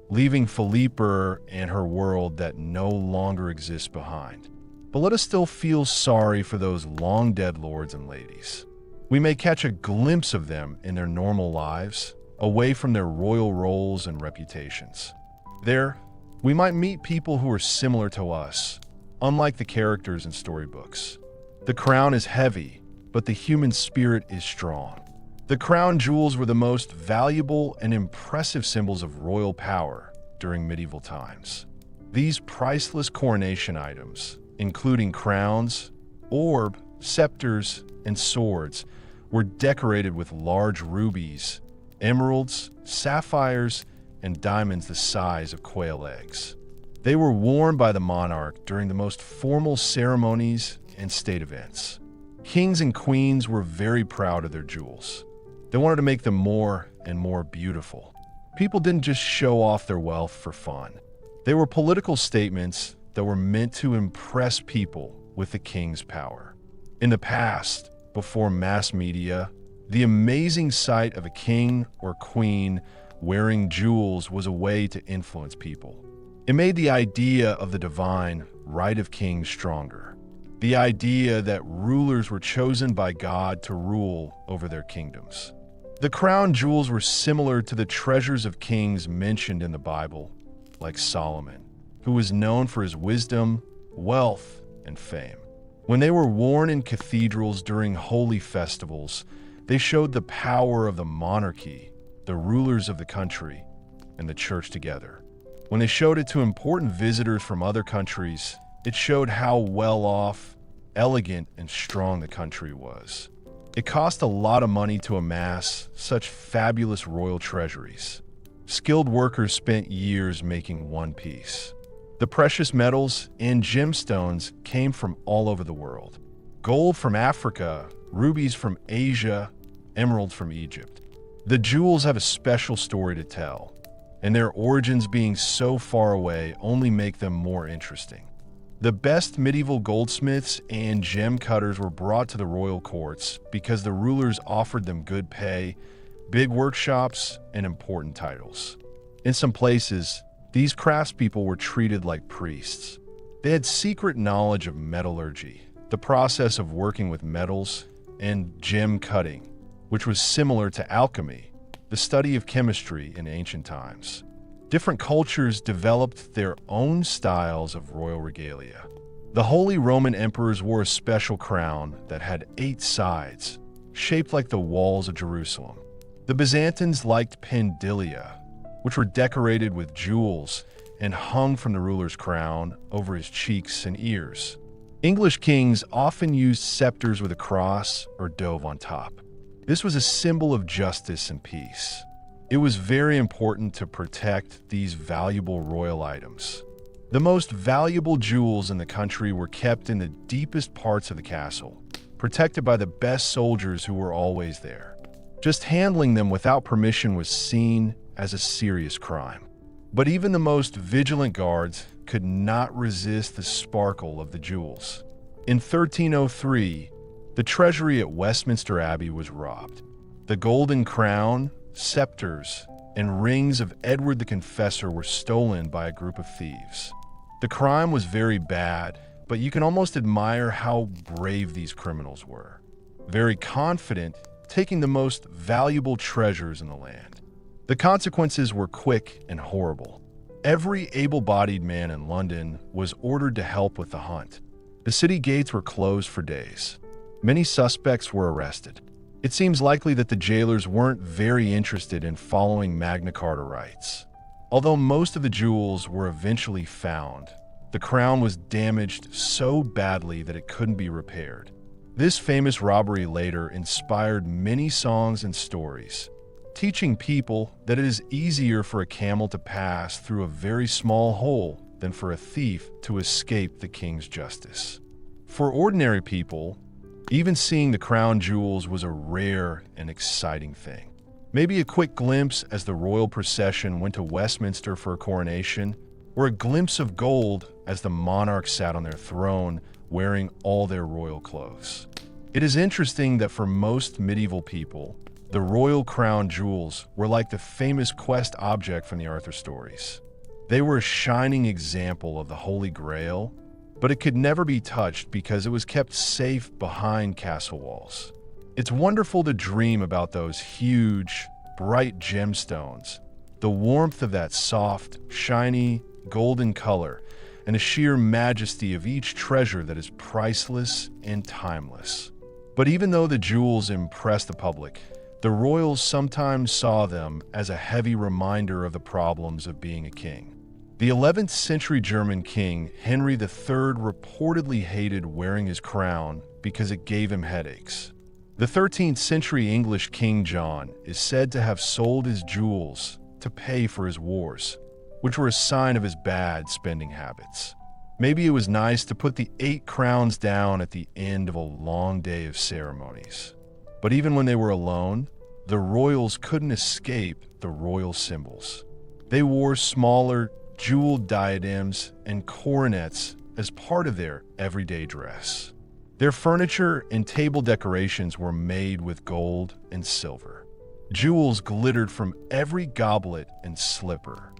[SPEAKER 1] leaving Philippa and her world that no longer exists behind. But let us still feel sorry for those long-dead lords and ladies. We may catch a glimpse of them in their normal lives, away from their royal roles and reputations. There, we might meet people who are similar to us, unlike the characters in storybooks. The crown is heavy, but the human spirit is strong. The crown jewels were the most valuable and impressive symbols of royal power during medieval times. These priceless coronation items, including crowns, orb, scepters, and swords, were decorated with large rubies, emeralds, sapphires, and diamonds the size of quail eggs. They were worn by the monarch during the most formal ceremonies and state events. Kings and queens were very proud of their jewels. They wanted to make them more and more beautiful. People didn't just show off their wealth for fun. They were political statements that were meant to impress people with the king's power. In the past, before mass media, the amazing sight of a king or queen wearing jewels was a way to influence people. It made the idea of the divine right of kings stronger. The idea that rulers were chosen by God to rule over their kingdoms. The crown jewels were similar to the treasures of kings mentioned in the Bible, like Solomon, who was known for his wisdom, wealth, and fame. When they were worn in cathedrals during holy festivals, they showed the power of the monarchy, the the rulers of the country, and the church together. When they showed it to important visitors from other countries, it showed how well off, elegant, and strong the country was. It cost a lot of money to amass such fabulous royal treasuries. Skilled workers spent years making one piece. The precious metals and gemstones came from all over the world. Gold from Africa, rubies from Asia, emeralds from Egypt. The jewels have a special story to tell, and their origins being so far away only make them more interesting. The best medieval goldsmiths and gem cutters were brought to the royal courts because the rulers offered them good pay, big workshops, and important titles. In some places, these craftspeople were treated like priests. They had secret knowledge of metallurgy, the process of working with metals, and gem cutting, which was similar to alchemy, the study of chemistry in ancient times. Different cultures developed their own styles of royal regalia. The Holy Roman emperors wore a special crown that had 8 sides, shaped like the walls of Jerusalem. The Byzantines liked pendilia, which were decorated with jewels and hung from the ruler's crown over his cheeks and ears. English kings often used scepters with a cross or dove on top. This was a symbol of justice and peace. It was very important to protect these valuable royal items. The most valuable jewels in the country were kept in the deepest parts of the castle, protected by the best soldiers who were always there. Just handling them without permission was seen as a serious crime. But even the most vigilant guards could not resist the sparkle of the jewels. In 1303, the treasury at Westminster Abbey was robbed. The golden crown, scepters, and rings of Edward the Confessor were stolen by a group of thieves. The crime was very bad, but you can almost admire how brave these criminals were. Very confident, taking the most valuable treasures in the land. The consequences were quick and horrible. Every able-bodied man in London was ordered to help with the hunt. The city gates were closed for days. Many suspects were arrested. It seems likely that the jailers weren't very interested in following Magna Carta rights. Although most of the jewels were eventually found, the crown was damaged so badly that it couldn't be repaired. This famous robbery later inspired many songs and stories, teaching people that it is easier for a camel to pass through a very small hole than for a thief to escape the king's justice. For ordinary people, even seeing the crown jewels was a rare and exciting thing. Maybe a quick glimpse as the royal procession went to Westminster for a coronation, or a glimpse of gold as the monarchs sat on their throne wearing all their royal clothes. It is interesting that for most medieval people, the royal crown jewels were like the famous quest object from the Arthur stories. They were a shining example of the Holy Grail, but it could never be touched because it was kept safe behind castle walls. It's wonderful to dream about those huge, bright gemstones, the warmth of that soft, shiny, golden color, and the sheer majesty of each treasure that is priceless and timeless. But even though the jewels impressed the public, the royals sometimes saw them as a heavy reminder of the problems of being a king. The 11th century German king Henry III reportedly hated wearing his crown because it gave him headaches. The 13th century English King John is said to have sold his jewels to pay for his wars, which were a sign of his bad spending habits. Maybe it was nice to put the 8 crowns down at the end of a long day of ceremonies. But even when they were alone, the royals couldn't escape the royal symbols. They wore smaller, jeweled diadems and coronets as part of their everyday dress. Their furniture and table decorations were made with gold and silver. Jewels glittered from every goblet and slipper.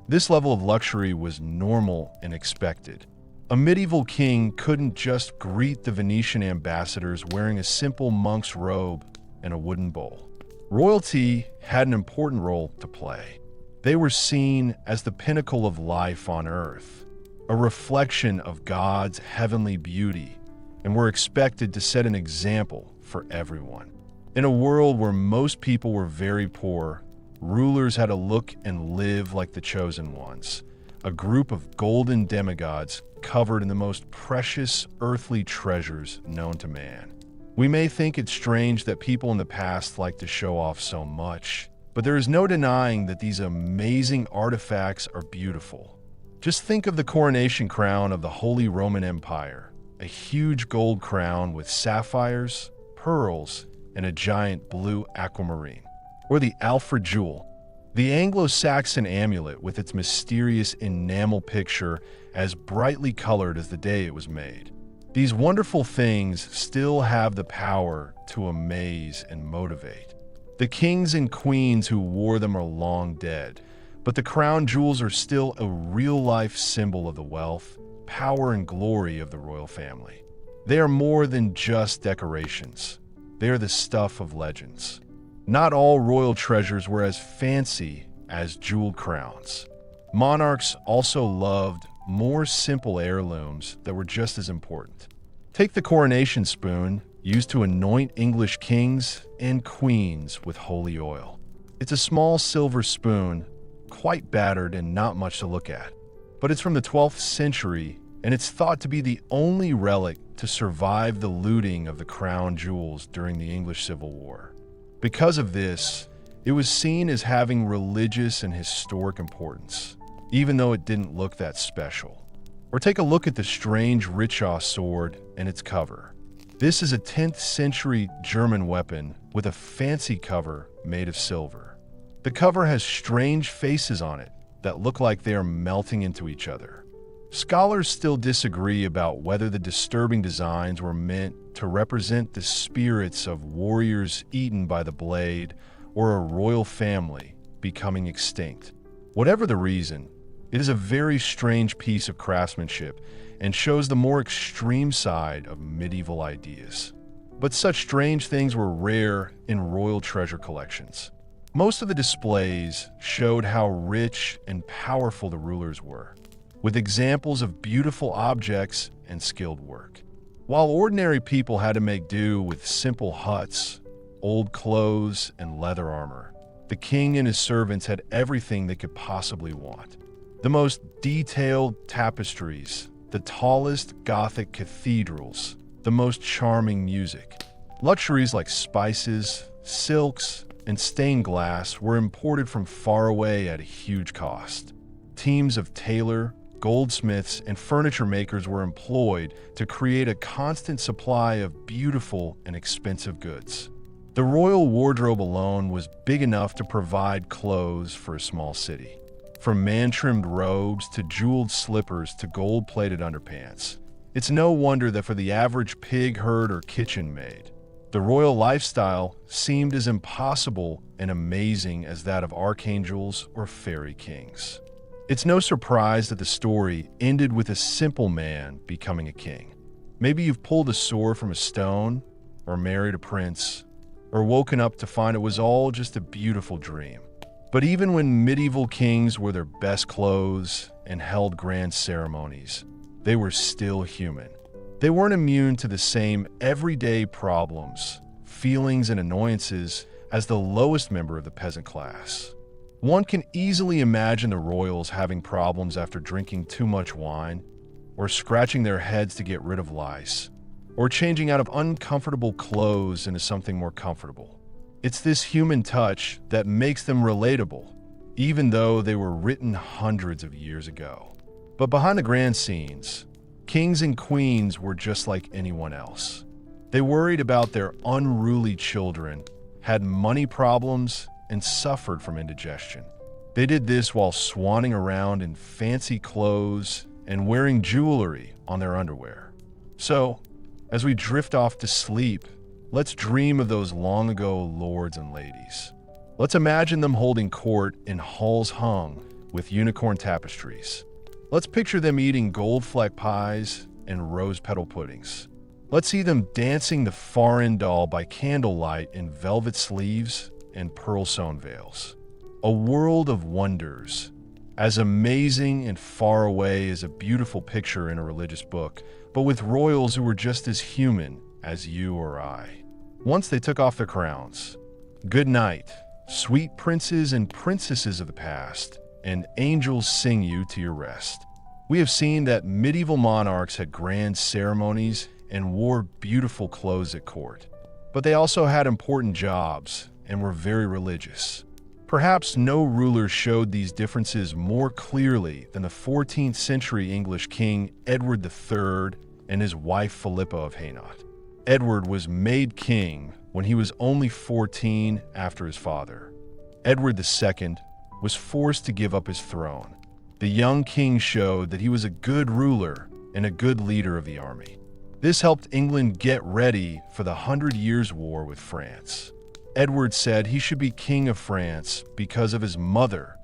[SPEAKER 1] This level of luxury was normal and expected. A medieval king couldn't just greet the Venetian ambassadors wearing a simple monk's robe and a wooden bowl. Royalty had an important role to play. They were seen as the pinnacle of life on earth, a reflection of God's heavenly beauty, and were expected to set an example for everyone. In a world where most people were very poor, rulers had to look and live like the chosen ones, a group of golden demigods covered in the most precious earthly treasures known to man. We may think it's strange that people in the past like to show off so much, but there is no denying that these amazing artifacts are beautiful. Just think of the coronation crown of the Holy Roman Empire, a huge gold crown with sapphires, pearls, and a giant blue aquamarine. Or the Alfred jewel, the Anglo-Saxon amulet with its mysterious enamel picture as brightly colored as the day it was made. These wonderful things still have the power to amaze and motivate. The kings and queens who wore them are long dead, but the crown jewels are still a real-life symbol of the wealth, power, and glory of the royal family. They are more than just decorations. They are the stuff of legends. Not all royal treasures were as fancy as jeweled crowns. Monarchs also loved more simple heirlooms that were just as important. Take the coronation spoon used to anoint English kings and queens with holy oil. It's a small silver spoon, quite battered and not much to look at. But it's from the 12th century, and it's thought to be the only relic to survive the looting of the crown jewels during the English Civil War. Because of this, it was seen as having religious and historic importance, even though it didn't look that special. Or take a look at the strange Richow sword and its cover. This is a 10th century German weapon with a fancy cover made of silver. The cover has strange faces on it that look like they are melting into each other. Scholars still disagree about whether the disturbing designs were meant to represent the spirits of warriors eaten by the blade or a royal family becoming extinct. Whatever the reason, it is a very strange piece of craftsmanship and shows the more extreme side of medieval ideas. But such strange things were rare in royal treasure collections. Most of the displays showed how rich and powerful the rulers were, with examples of beautiful objects and skilled work. While ordinary people had to make do with simple huts, old clothes, and leather armor, the king and his servants had everything they could possibly want. The most detailed tapestries, the tallest Gothic cathedrals, the most charming music. Luxuries like spices, silks, and stained glass were imported from far away at a huge cost. Teams of tailor, goldsmiths, and furniture makers were employed to create a constant supply of beautiful and expensive goods. The royal wardrobe alone was big enough to provide clothes for a small city. From man-trimmed robes to jeweled slippers to gold-plated underpants. It's no wonder that for the average pig herd or kitchen maid, the royal lifestyle seemed as impossible and amazing as that of archangels or fairy kings. It's no surprise that the story ended with a simple man becoming a king. Maybe you've pulled a sword from a stone, or married a prince, or woken up to find it was all just a beautiful dream. But even when medieval kings wore their best clothes and held grand ceremonies, they were still human. They weren't immune to the same everyday problems, feelings, and annoyances as the lowest member of the peasant class. One can easily imagine the royals having problems after drinking too much wine, or scratching their heads to get rid of lice, or changing out of uncomfortable clothes into something more comfortable. It's this human touch that makes them relatable, even though they were written hundreds of years ago. But behind the grand scenes, kings and queens were just like anyone else. They worried about their unruly children, had money problems, and suffered from indigestion. They did this while swanning around in fancy clothes and wearing jewelry on their underwear. So, as we drift off to sleep, let's dream of those long-ago lords and ladies. Let's imagine them holding court in halls hung with unicorn tapestries. Let's picture them eating gold-flecked pies and rose-petal puddings. Let's see them dancing the foreign doll by candlelight in velvet sleeves and pearl-sewn veils. A world of wonders, as amazing and far away as a beautiful picture in a religious book, but with royals who were just as human as you or I. Once they took off their crowns, good night, Sweet princes and princesses of the past, and angels sing you to your rest. We have seen that medieval monarchs had grand ceremonies and wore beautiful clothes at court. But they also had important jobs and were very religious. Perhaps no ruler showed these differences more clearly than the 14th century English king Edward III and his wife Philippa of Hainaut. Edward was made king when he was only 14 after his father. Edward II was forced to give up his throne. The young king showed that he was a good ruler and a good leader of the army. This helped England get ready for the 100 Years' War with France. Edward said he should be king of France because of his mother,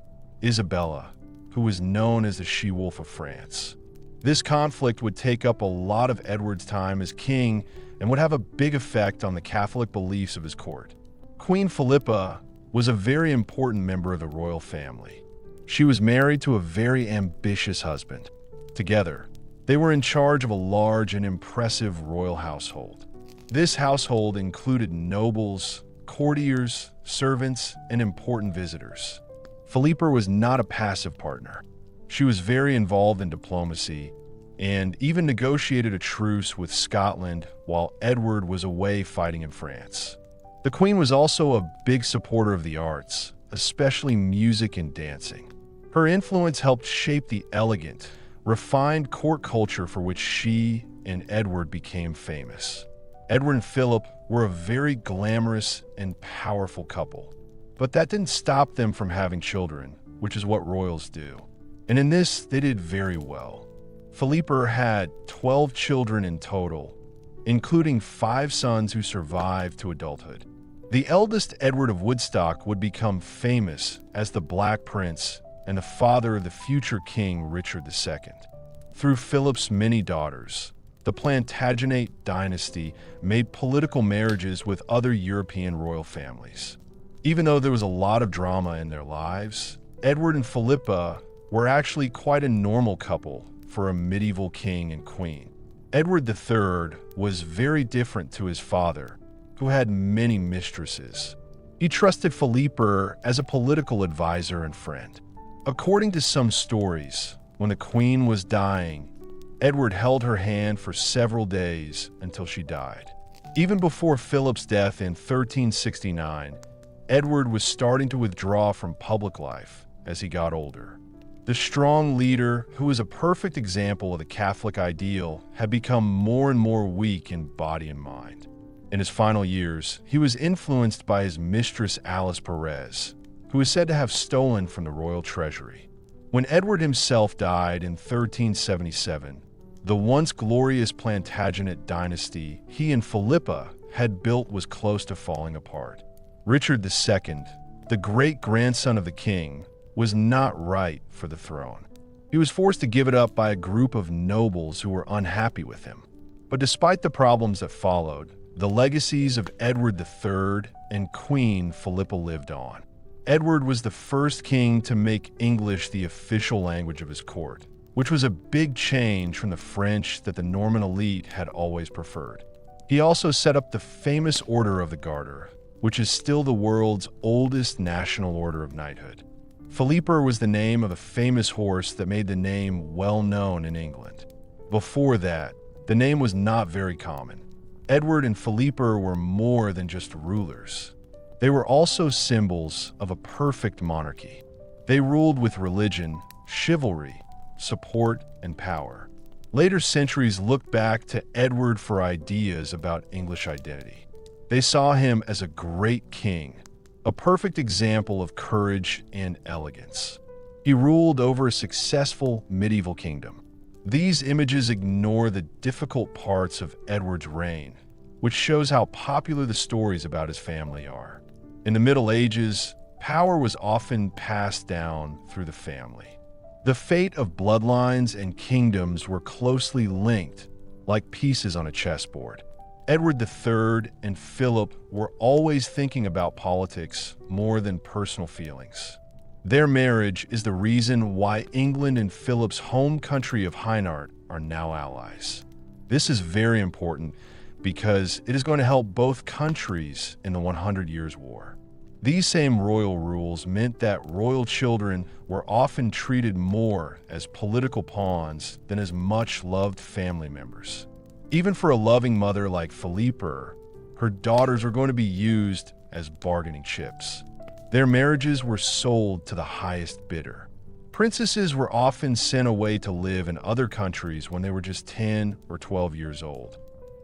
[SPEAKER 1] Isabella, who was known as the She-Wolf of France. This conflict would take up a lot of Edward's time as king and would have a big effect on the Catholic beliefs of his court. Queen Philippa was a very important member of the royal family. She was married to a very ambitious husband. Together, they were in charge of a large and impressive royal household. This household included nobles, courtiers, servants, and important visitors. Philippa was not a passive partner. She was very involved in diplomacy and even negotiated a truce with Scotland while Edward was away fighting in France. The Queen was also a big supporter of the arts, especially music and dancing. Her influence helped shape the elegant, refined court culture for which she and Edward became famous. Edward and Philip were a very glamorous and powerful couple, but that didn't stop them from having children, which is what royals do. And in this, they did very well. Philippa had 12 children in total, including 5 sons who survived to adulthood. The eldest, Edward of Woodstock, would become famous as the Black Prince and the father of the future King Richard II. Through Philip's many daughters, the Plantagenet dynasty made political marriages with other European royal families. Even though there was a lot of drama in their lives, Edward and Philippa were actually quite a normal couple for a medieval king and queen. Edward III was very different to his father, who had many mistresses. He trusted Philippa as a political advisor and friend. According to some stories, when the queen was dying, Edward held her hand for several days until she died. Even before Philip's death in 1369, Edward was starting to withdraw from public life as he got older. The strong leader, who was a perfect example of the Catholic ideal, had become more and more weak in body and mind. In his final years, he was influenced by his mistress Alice Perez, who is said to have stolen from the royal treasury. When Edward himself died in 1377, the once glorious Plantagenet dynasty he and Philippa had built was close to falling apart. Richard II, the great-grandson of the king, was not right for the throne. He was forced to give it up by a group of nobles who were unhappy with him. But despite the problems that followed, the legacies of Edward III and Queen Philippa lived on. Edward was the first king to make English the official language of his court, which was a big change from the French that the Norman elite had always preferred. He also set up the famous Order of the Garter, which is still the world's oldest national order of knighthood. Philippa was the name of a famous horse that made the name well known in England. Before that, the name was not very common. Edward and Philippa were more than just rulers. They were also symbols of a perfect monarchy. They ruled with religion, chivalry, support, and power. Later centuries looked back to Edward for ideas about English identity. They saw him as a great king, a perfect example of courage and elegance. He ruled over a successful medieval kingdom. These images ignore the difficult parts of Edward's reign, which shows how popular the stories about his family are. In the Middle Ages, power was often passed down through the family. The fate of bloodlines and kingdoms were closely linked, like pieces on a chessboard. Edward III and Philip were always thinking about politics more than personal feelings. Their marriage is the reason why England and Philip's home country of Hainaut are now allies. This is very important because it is going to help both countries in the 100 Years' War. These same royal rules meant that royal children were often treated more as political pawns than as much-loved family members. Even for a loving mother like Philippa, her daughters were going to be used as bargaining chips. Their marriages were sold to the highest bidder. Princesses were often sent away to live in other countries when they were just 10 or 12 years old.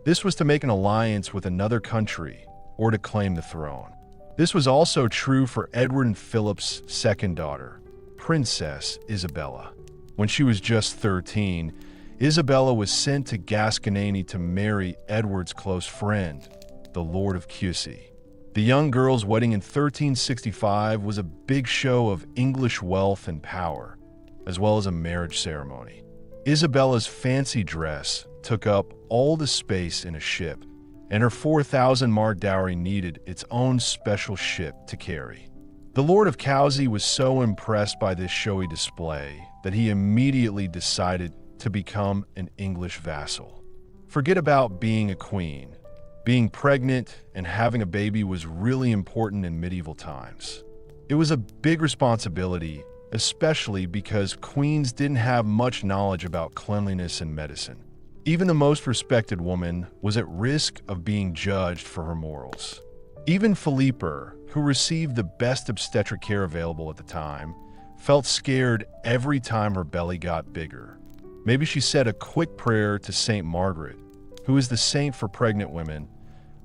[SPEAKER 1] This was to make an alliance with another country or to claim the throne. This was also true for Edward and Philip's second daughter, Princess Isabella. When she was just 13, Isabella was sent to Gascony to marry Edward's close friend, the Lord of Cussy. The young girl's wedding in 1365 was a big show of English wealth and power, as well as a marriage ceremony. Isabella's fancy dress took up all the space in a ship, and her 4,000 mark dowry needed its own special ship to carry. The Lord of Cussy was so impressed by this showy display that he immediately decided to become an English vassal. Forget about being a queen. Being pregnant and having a baby was really important in medieval times. It was a big responsibility, especially because queens didn't have much knowledge about cleanliness and medicine. Even the most respected woman was at risk of being judged for her morals. Even Philippa, who received the best obstetric care available at the time, felt scared every time her belly got bigger. Maybe she said a quick prayer to Saint Margaret, who is the saint for pregnant women,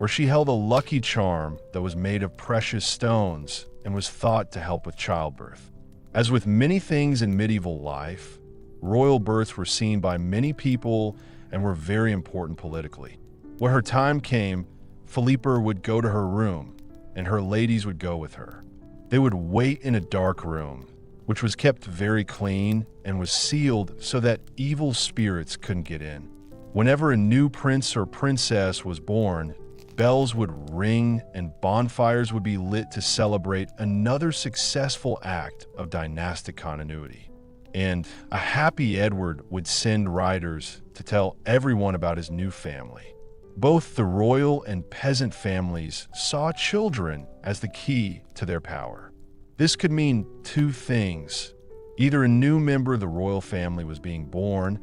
[SPEAKER 1] or she held a lucky charm that was made of precious stones and was thought to help with childbirth. As with many things in medieval life, royal births were seen by many people and were very important politically. When her time came, Philippa would go to her room, and her ladies would go with her. They would wait in a dark room, which was kept very clean and was sealed so that evil spirits couldn't get in. Whenever a new prince or princess was born, bells would ring and bonfires would be lit to celebrate another successful act of dynastic continuity. And a happy Edward would send riders to tell everyone about his new family. Both the royal and peasant families saw children as the key to their power. This could mean two things. Either a new member of the royal family was being born,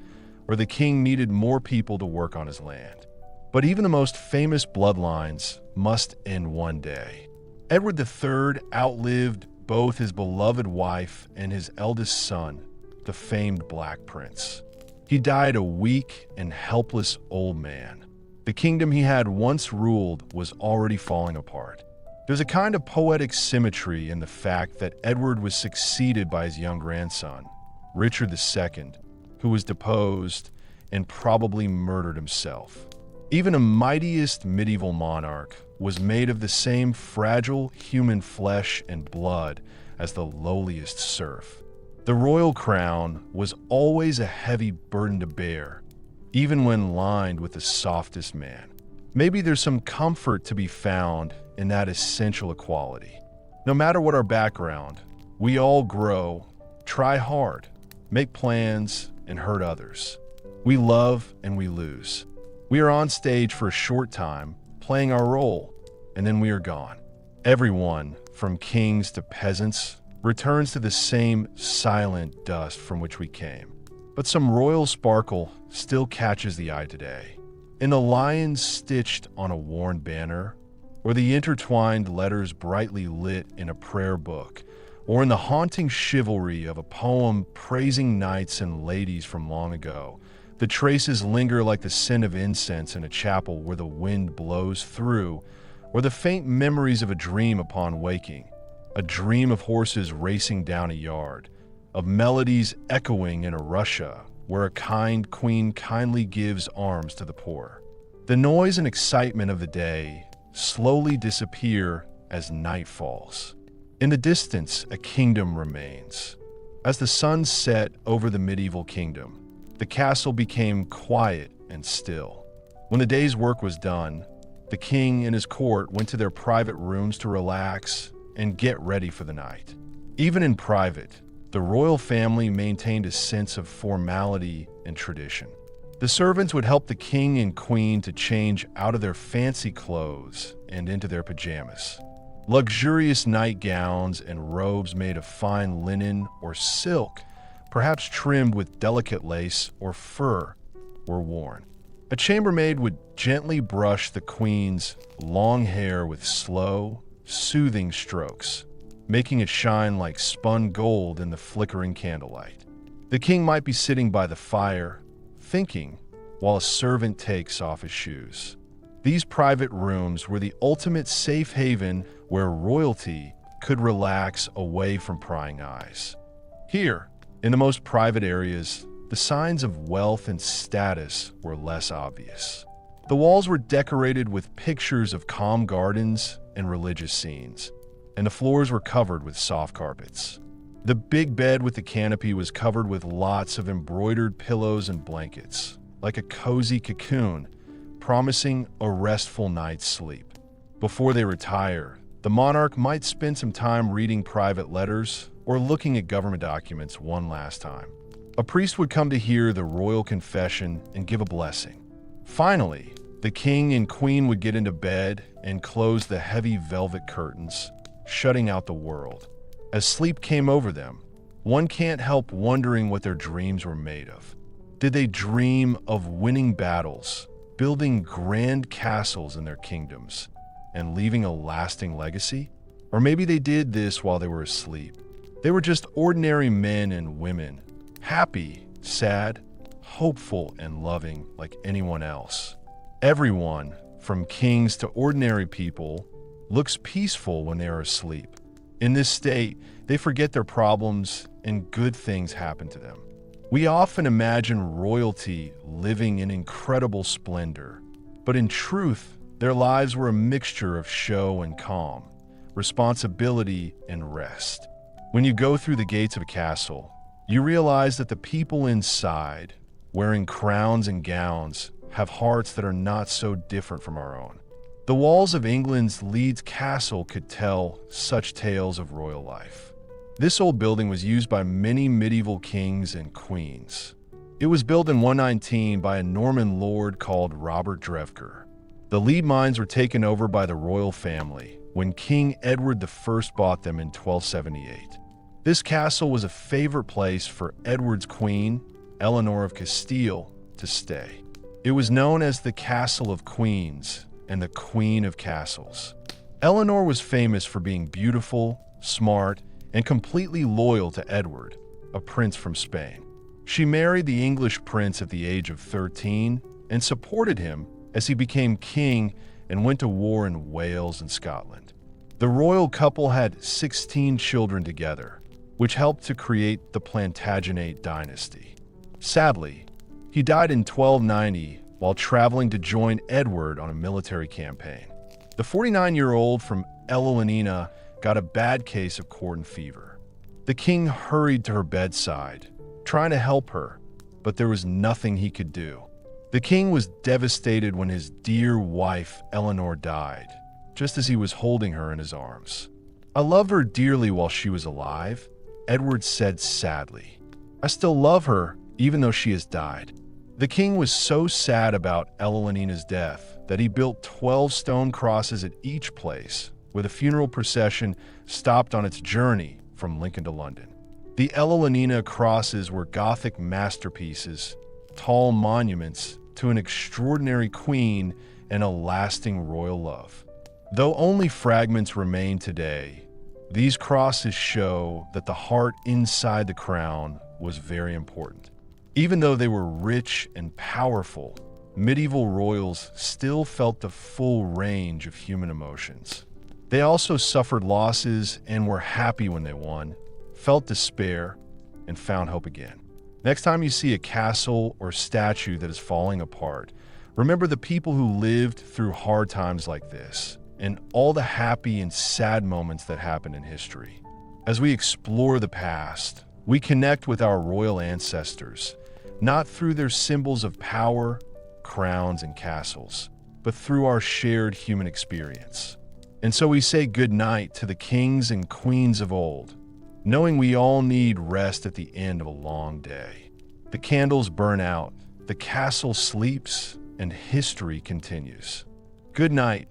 [SPEAKER 1] or the king needed more people to work on his land. But even the most famous bloodlines must end one day. Edward III outlived both his beloved wife and his eldest son, the famed Black Prince. He died a weak and helpless old man. The kingdom he had once ruled was already falling apart. There's a kind of poetic symmetry in the fact that Edward was succeeded by his young grandson, Richard II, who was deposed and probably murdered himself. Even the mightiest medieval monarch was made of the same fragile human flesh and blood as the lowliest serf. The royal crown was always a heavy burden to bear, even when lined with the softest man. Maybe there's some comfort to be found in that essential equality. No matter what our background, we all grow, try hard, make plans, and hurt others. We love and we lose. We are on stage for a short time, playing our role, and then we are gone. Everyone, from kings to peasants, returns to the same silent dust from which we came. But some royal sparkle still catches the eye today. In the lions stitched on a worn banner, or the intertwined letters brightly lit in a prayer book, or in the haunting chivalry of a poem praising knights and ladies from long ago, the traces linger like the scent of incense in a chapel where the wind blows through, or the faint memories of a dream upon waking, a dream of horses racing down a yard, of melodies echoing in a Russia where a kind queen kindly gives alms to the poor. The noise and excitement of the day slowly disappear as night falls. In the distance, a kingdom remains. As the sun set over the medieval kingdom, the castle became quiet and still. When the day's work was done, the king and his court went to their private rooms to relax and get ready for the night. Even in private, the royal family maintained a sense of formality and tradition. The servants would help the king and queen to change out of their fancy clothes and into their pajamas. Luxurious nightgowns and robes made of fine linen or silk, perhaps trimmed with delicate lace or fur, were worn. A chambermaid would gently brush the queen's long hair with slow, soothing strokes, making it shine like spun gold in the flickering candlelight. The king might be sitting by the fire, thinking, while a servant takes off his shoes. These private rooms were the ultimate safe haven where royalty could relax away from prying eyes. Here, in the most private areas, the signs of wealth and status were less obvious. The walls were decorated with pictures of calm gardens and religious scenes, and the floors were covered with soft carpets. The big bed with the canopy was covered with lots of embroidered pillows and blankets, like a cozy cocoon, promising a restful night's sleep. Before they retire, the monarch might spend some time reading private letters or looking at government documents one last time. A priest would come to hear the royal confession and give a blessing. Finally, the king and queen would get into bed and close the heavy velvet curtains, shutting out the world. As sleep came over them, one can't help wondering what their dreams were made of. Did they dream of winning battles, building grand castles in their kingdoms, and leaving a lasting legacy? Or maybe they did this while they were asleep. They were just ordinary men and women, happy, sad, hopeful, and loving like anyone else. Everyone, from kings to ordinary people, looks peaceful when they are asleep. In this state, they forget their problems and good things happen to them. We often imagine royalty living in incredible splendor, but in truth, their lives were a mixture of show and calm, responsibility and rest. When you go through the gates of a castle, you realize that the people inside, wearing crowns and gowns, have hearts that are not so different from our own. The walls of England's Leeds Castle could tell such tales of royal life. This old building was used by many medieval kings and queens. It was built in 119 by a Norman lord called Robert Drevger. The lead mines were taken over by the royal family when King Edward I bought them in 1278. This castle was a favorite place for Edward's queen, Eleanor of Castile, to stay. It was known as the Castle of Queens and the Queen of Castles. Eleanor was famous for being beautiful, smart, and completely loyal to Edward, a prince from Spain. She married the English prince at the age of 13 and supported him as he became king and went to war in Wales and Scotland. The royal couple had 16 children together, which helped to create the Plantagenet dynasty. Sadly, he died in 1290 while traveling to join Edward on a military campaign. The 49-year-old from Eleanor got a bad case of quartan fever. The king hurried to her bedside, trying to help her, but there was nothing he could do. The king was devastated when his dear wife, Eleanor, died, just as he was holding her in his arms. "I loved her dearly while she was alive," Edward said sadly. "I still love her, even though she has died." The king was so sad about Eleanor's death that he built 12 stone crosses at each place, where the funeral procession stopped on its journey from Lincoln to London. The Eleanor crosses were Gothic masterpieces, tall monuments to an extraordinary queen and a lasting royal love. Though only fragments remain today, these crosses show that the heart inside the crown was very important. Even though they were rich and powerful, medieval royals still felt the full range of human emotions. They also suffered losses and were happy when they won, felt despair, and found hope again. Next time you see a castle or statue that is falling apart, remember the people who lived through hard times like this and all the happy and sad moments that happened in history. As we explore the past, we connect with our royal ancestors, not through their symbols of power, crowns, and castles, but through our shared human experience. And so we say good night to the kings and queens of old, knowing we all need rest at the end of a long day. The candles burn out, the castle sleeps, and history continues. Good night,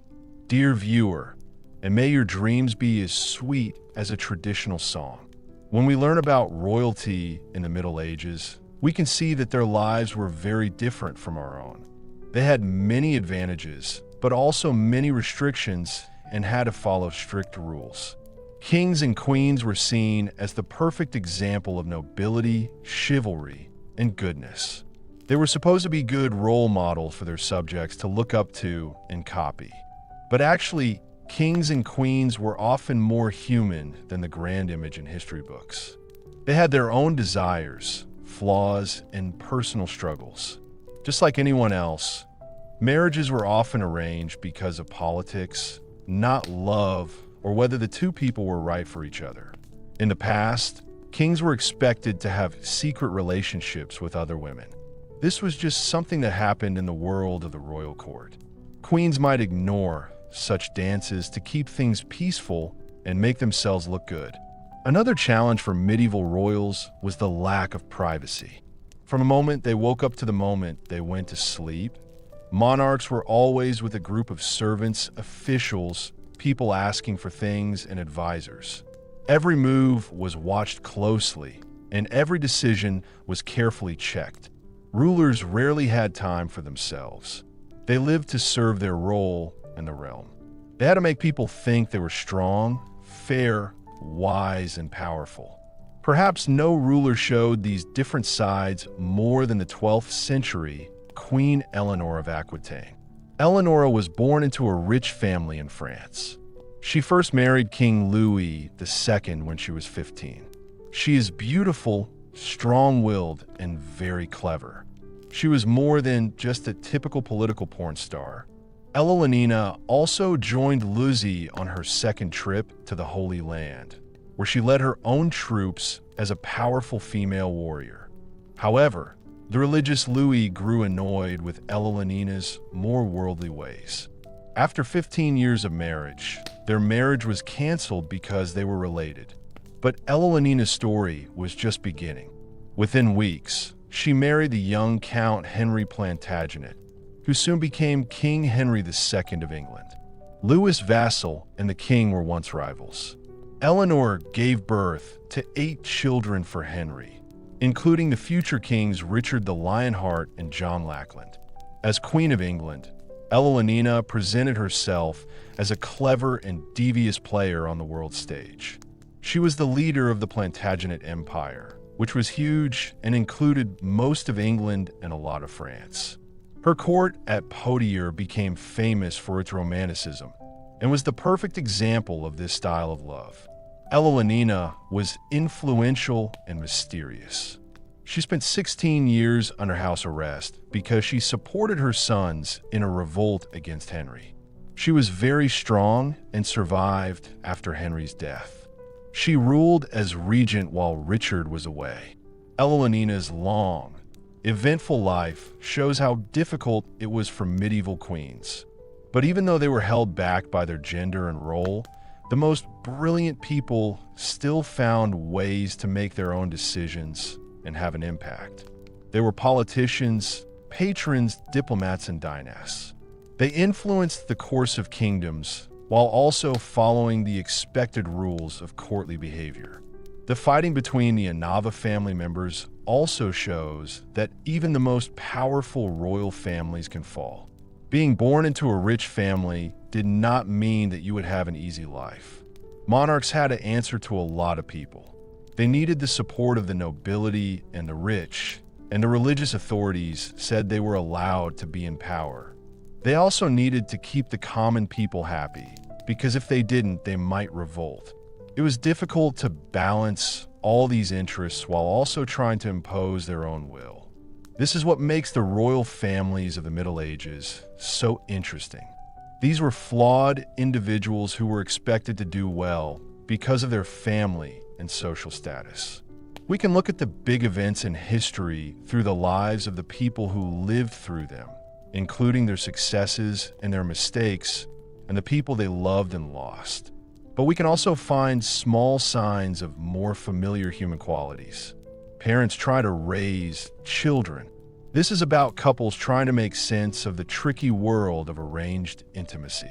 [SPEAKER 1] dear viewer, and may your dreams be as sweet as a traditional song. When we learn about royalty in the Middle Ages, we can see that their lives were very different from our own. They had many advantages, but also many restrictions and had to follow strict rules. Kings and queens were seen as the perfect example of nobility, chivalry, and goodness. They were supposed to be good role models for their subjects to look up to and copy. But actually, kings and queens were often more human than the grand image in history books. They had their own desires, flaws, and personal struggles. Just like anyone else, marriages were often arranged because of politics, not love, or whether the two people were right for each other. In the past, kings were expected to have secret relationships with other women. This was just something that happened in the world of the royal court. Queens might ignore such dances to keep things peaceful and make themselves look good. Another challenge for medieval royals was the lack of privacy. From the moment they woke up to the moment they went to sleep, monarchs were always with a group of servants, officials, people asking for things, and advisors. Every move was watched closely, and every decision was carefully checked. Rulers rarely had time for themselves. They lived to serve their role in the realm. They had to make people think they were strong, fair, wise, and powerful. Perhaps no ruler showed these different sides more than the 12th century Queen Eleanor of Aquitaine. Eleanor was born into a rich family in France. She first married King Louis II when she was 15. She is beautiful, strong-willed, and very clever. She was more than just a typical political porn star. Eleanor also joined Louis on her second trip to the Holy Land, where she led her own troops as a powerful female warrior. However, the religious Louis grew annoyed with Eleanor's more worldly ways. After 15 years of marriage, their marriage was canceled because they were related. But Eleanor's story was just beginning. Within weeks, she married the young Count Henry Plantagenet, who soon became King Henry II of England. Louis' vassal and the king were once rivals. Eleanor gave birth to 8 children for Henry, including the future kings Richard the Lionheart and John Lackland. As Queen of England, Eleanor presented herself as a clever and devious player on the world stage. She was the leader of the Plantagenet Empire, which was huge and included most of England and a lot of France. Her court at Poitiers became famous for its romanticism and was the perfect example of this style of love. Eleanor was influential and mysterious. She spent 16 years under house arrest because she supported her sons in a revolt against Henry. She was very strong and survived after Henry's death. She ruled as regent while Richard was away. Eleanor's long, eventful life shows how difficult it was for medieval queens. But even though they were held back by their gender and role, the most brilliant people still found ways to make their own decisions and have an impact. They were politicians, patrons, diplomats, and dynasts. They influenced the course of kingdoms while also following the expected rules of courtly behavior. The fighting between the Anava family members also shows that even the most powerful royal families can fall. Being born into a rich family did not mean that you would have an easy life. Monarchs had to answer to a lot of people. They needed the support of the nobility and the rich, and the religious authorities said they were allowed to be in power. They also needed to keep the common people happy, because if they didn't, they might revolt. It was difficult to balance all these interests while also trying to impose their own will. This is what makes the royal families of the Middle Ages so interesting. These were flawed individuals who were expected to do well because of their family and social status. We can look at the big events in history through the lives of the people who lived through them, including their successes and their mistakes, and the people they loved and lost. But we can also find small signs of more familiar human qualities. Parents try to raise children. This is about couples trying to make sense of the tricky world of arranged intimacy.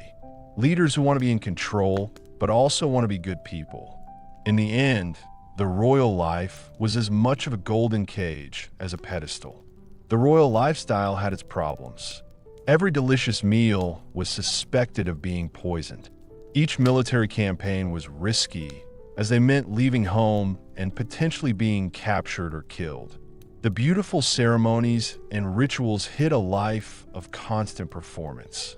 [SPEAKER 1] Leaders who want to be in control, but also want to be good people. In the end, the royal life was as much of a golden cage as a pedestal. The royal lifestyle had its problems. Every delicious meal was suspected of being poisoned. Each military campaign was risky, as they meant leaving home and potentially being captured or killed. The beautiful ceremonies and rituals hid a life of constant performance.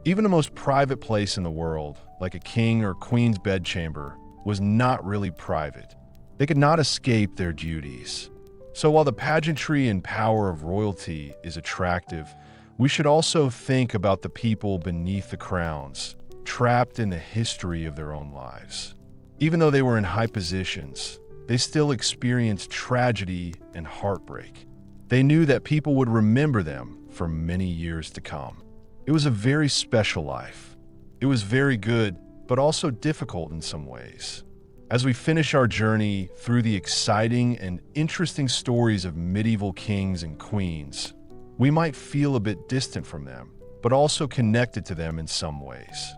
[SPEAKER 1] Even the most private place in the world, like a king or queen's bedchamber, was not really private. They could not escape their duties. So while the pageantry and power of royalty is attractive, we should also think about the people beneath the crowns, trapped in the history of their own lives. Even though they were in high positions, they still experienced tragedy and heartbreak. They knew that people would remember them for many years to come. It was a very special life. It was very good, but also difficult in some ways. As we finish our journey through the exciting and interesting stories of medieval kings and queens, we might feel a bit distant from them, but also connected to them in some ways.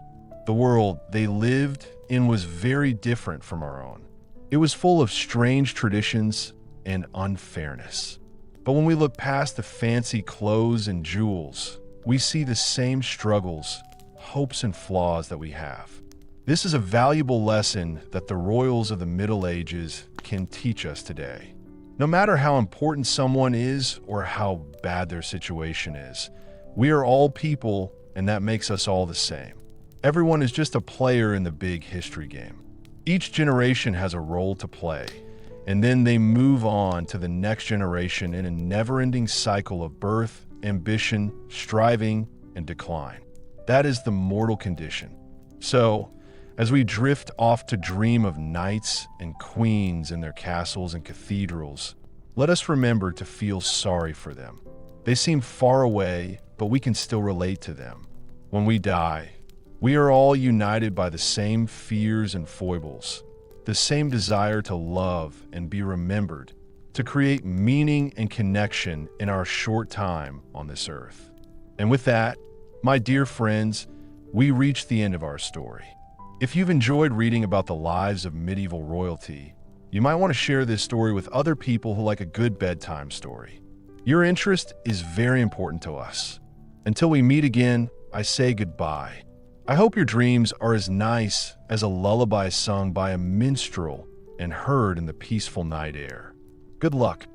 [SPEAKER 1] The world they lived in was very different from our own. It was full of strange traditions and unfairness. But when we look past the fancy clothes and jewels, we see the same struggles, hopes, and flaws that we have. This is a valuable lesson that the royals of the Middle Ages can teach us today. No matter how important someone is or how bad their situation is, we are all people, and that makes us all the same. Everyone is just a player in the big history game. Each generation has a role to play, and then they move on to the next generation in a never-ending cycle of birth, ambition, striving, and decline. That is the mortal condition. So, as we drift off to dream of knights and queens in their castles and cathedrals, let us remember to feel sorry for them. They seem far away, but we can still relate to them. When we die, we are all united by the same fears and foibles, the same desire to love and be remembered, to create meaning and connection in our short time on this earth. And with that, my dear friends, we reach the end of our story. If you've enjoyed reading about the lives of medieval royalty, you might want to share this story with other people who like a good bedtime story. Your interest is very important to us. Until we meet again, I say goodbye. I hope your dreams are as nice as a lullaby sung by a minstrel and heard in the peaceful night air. Good luck.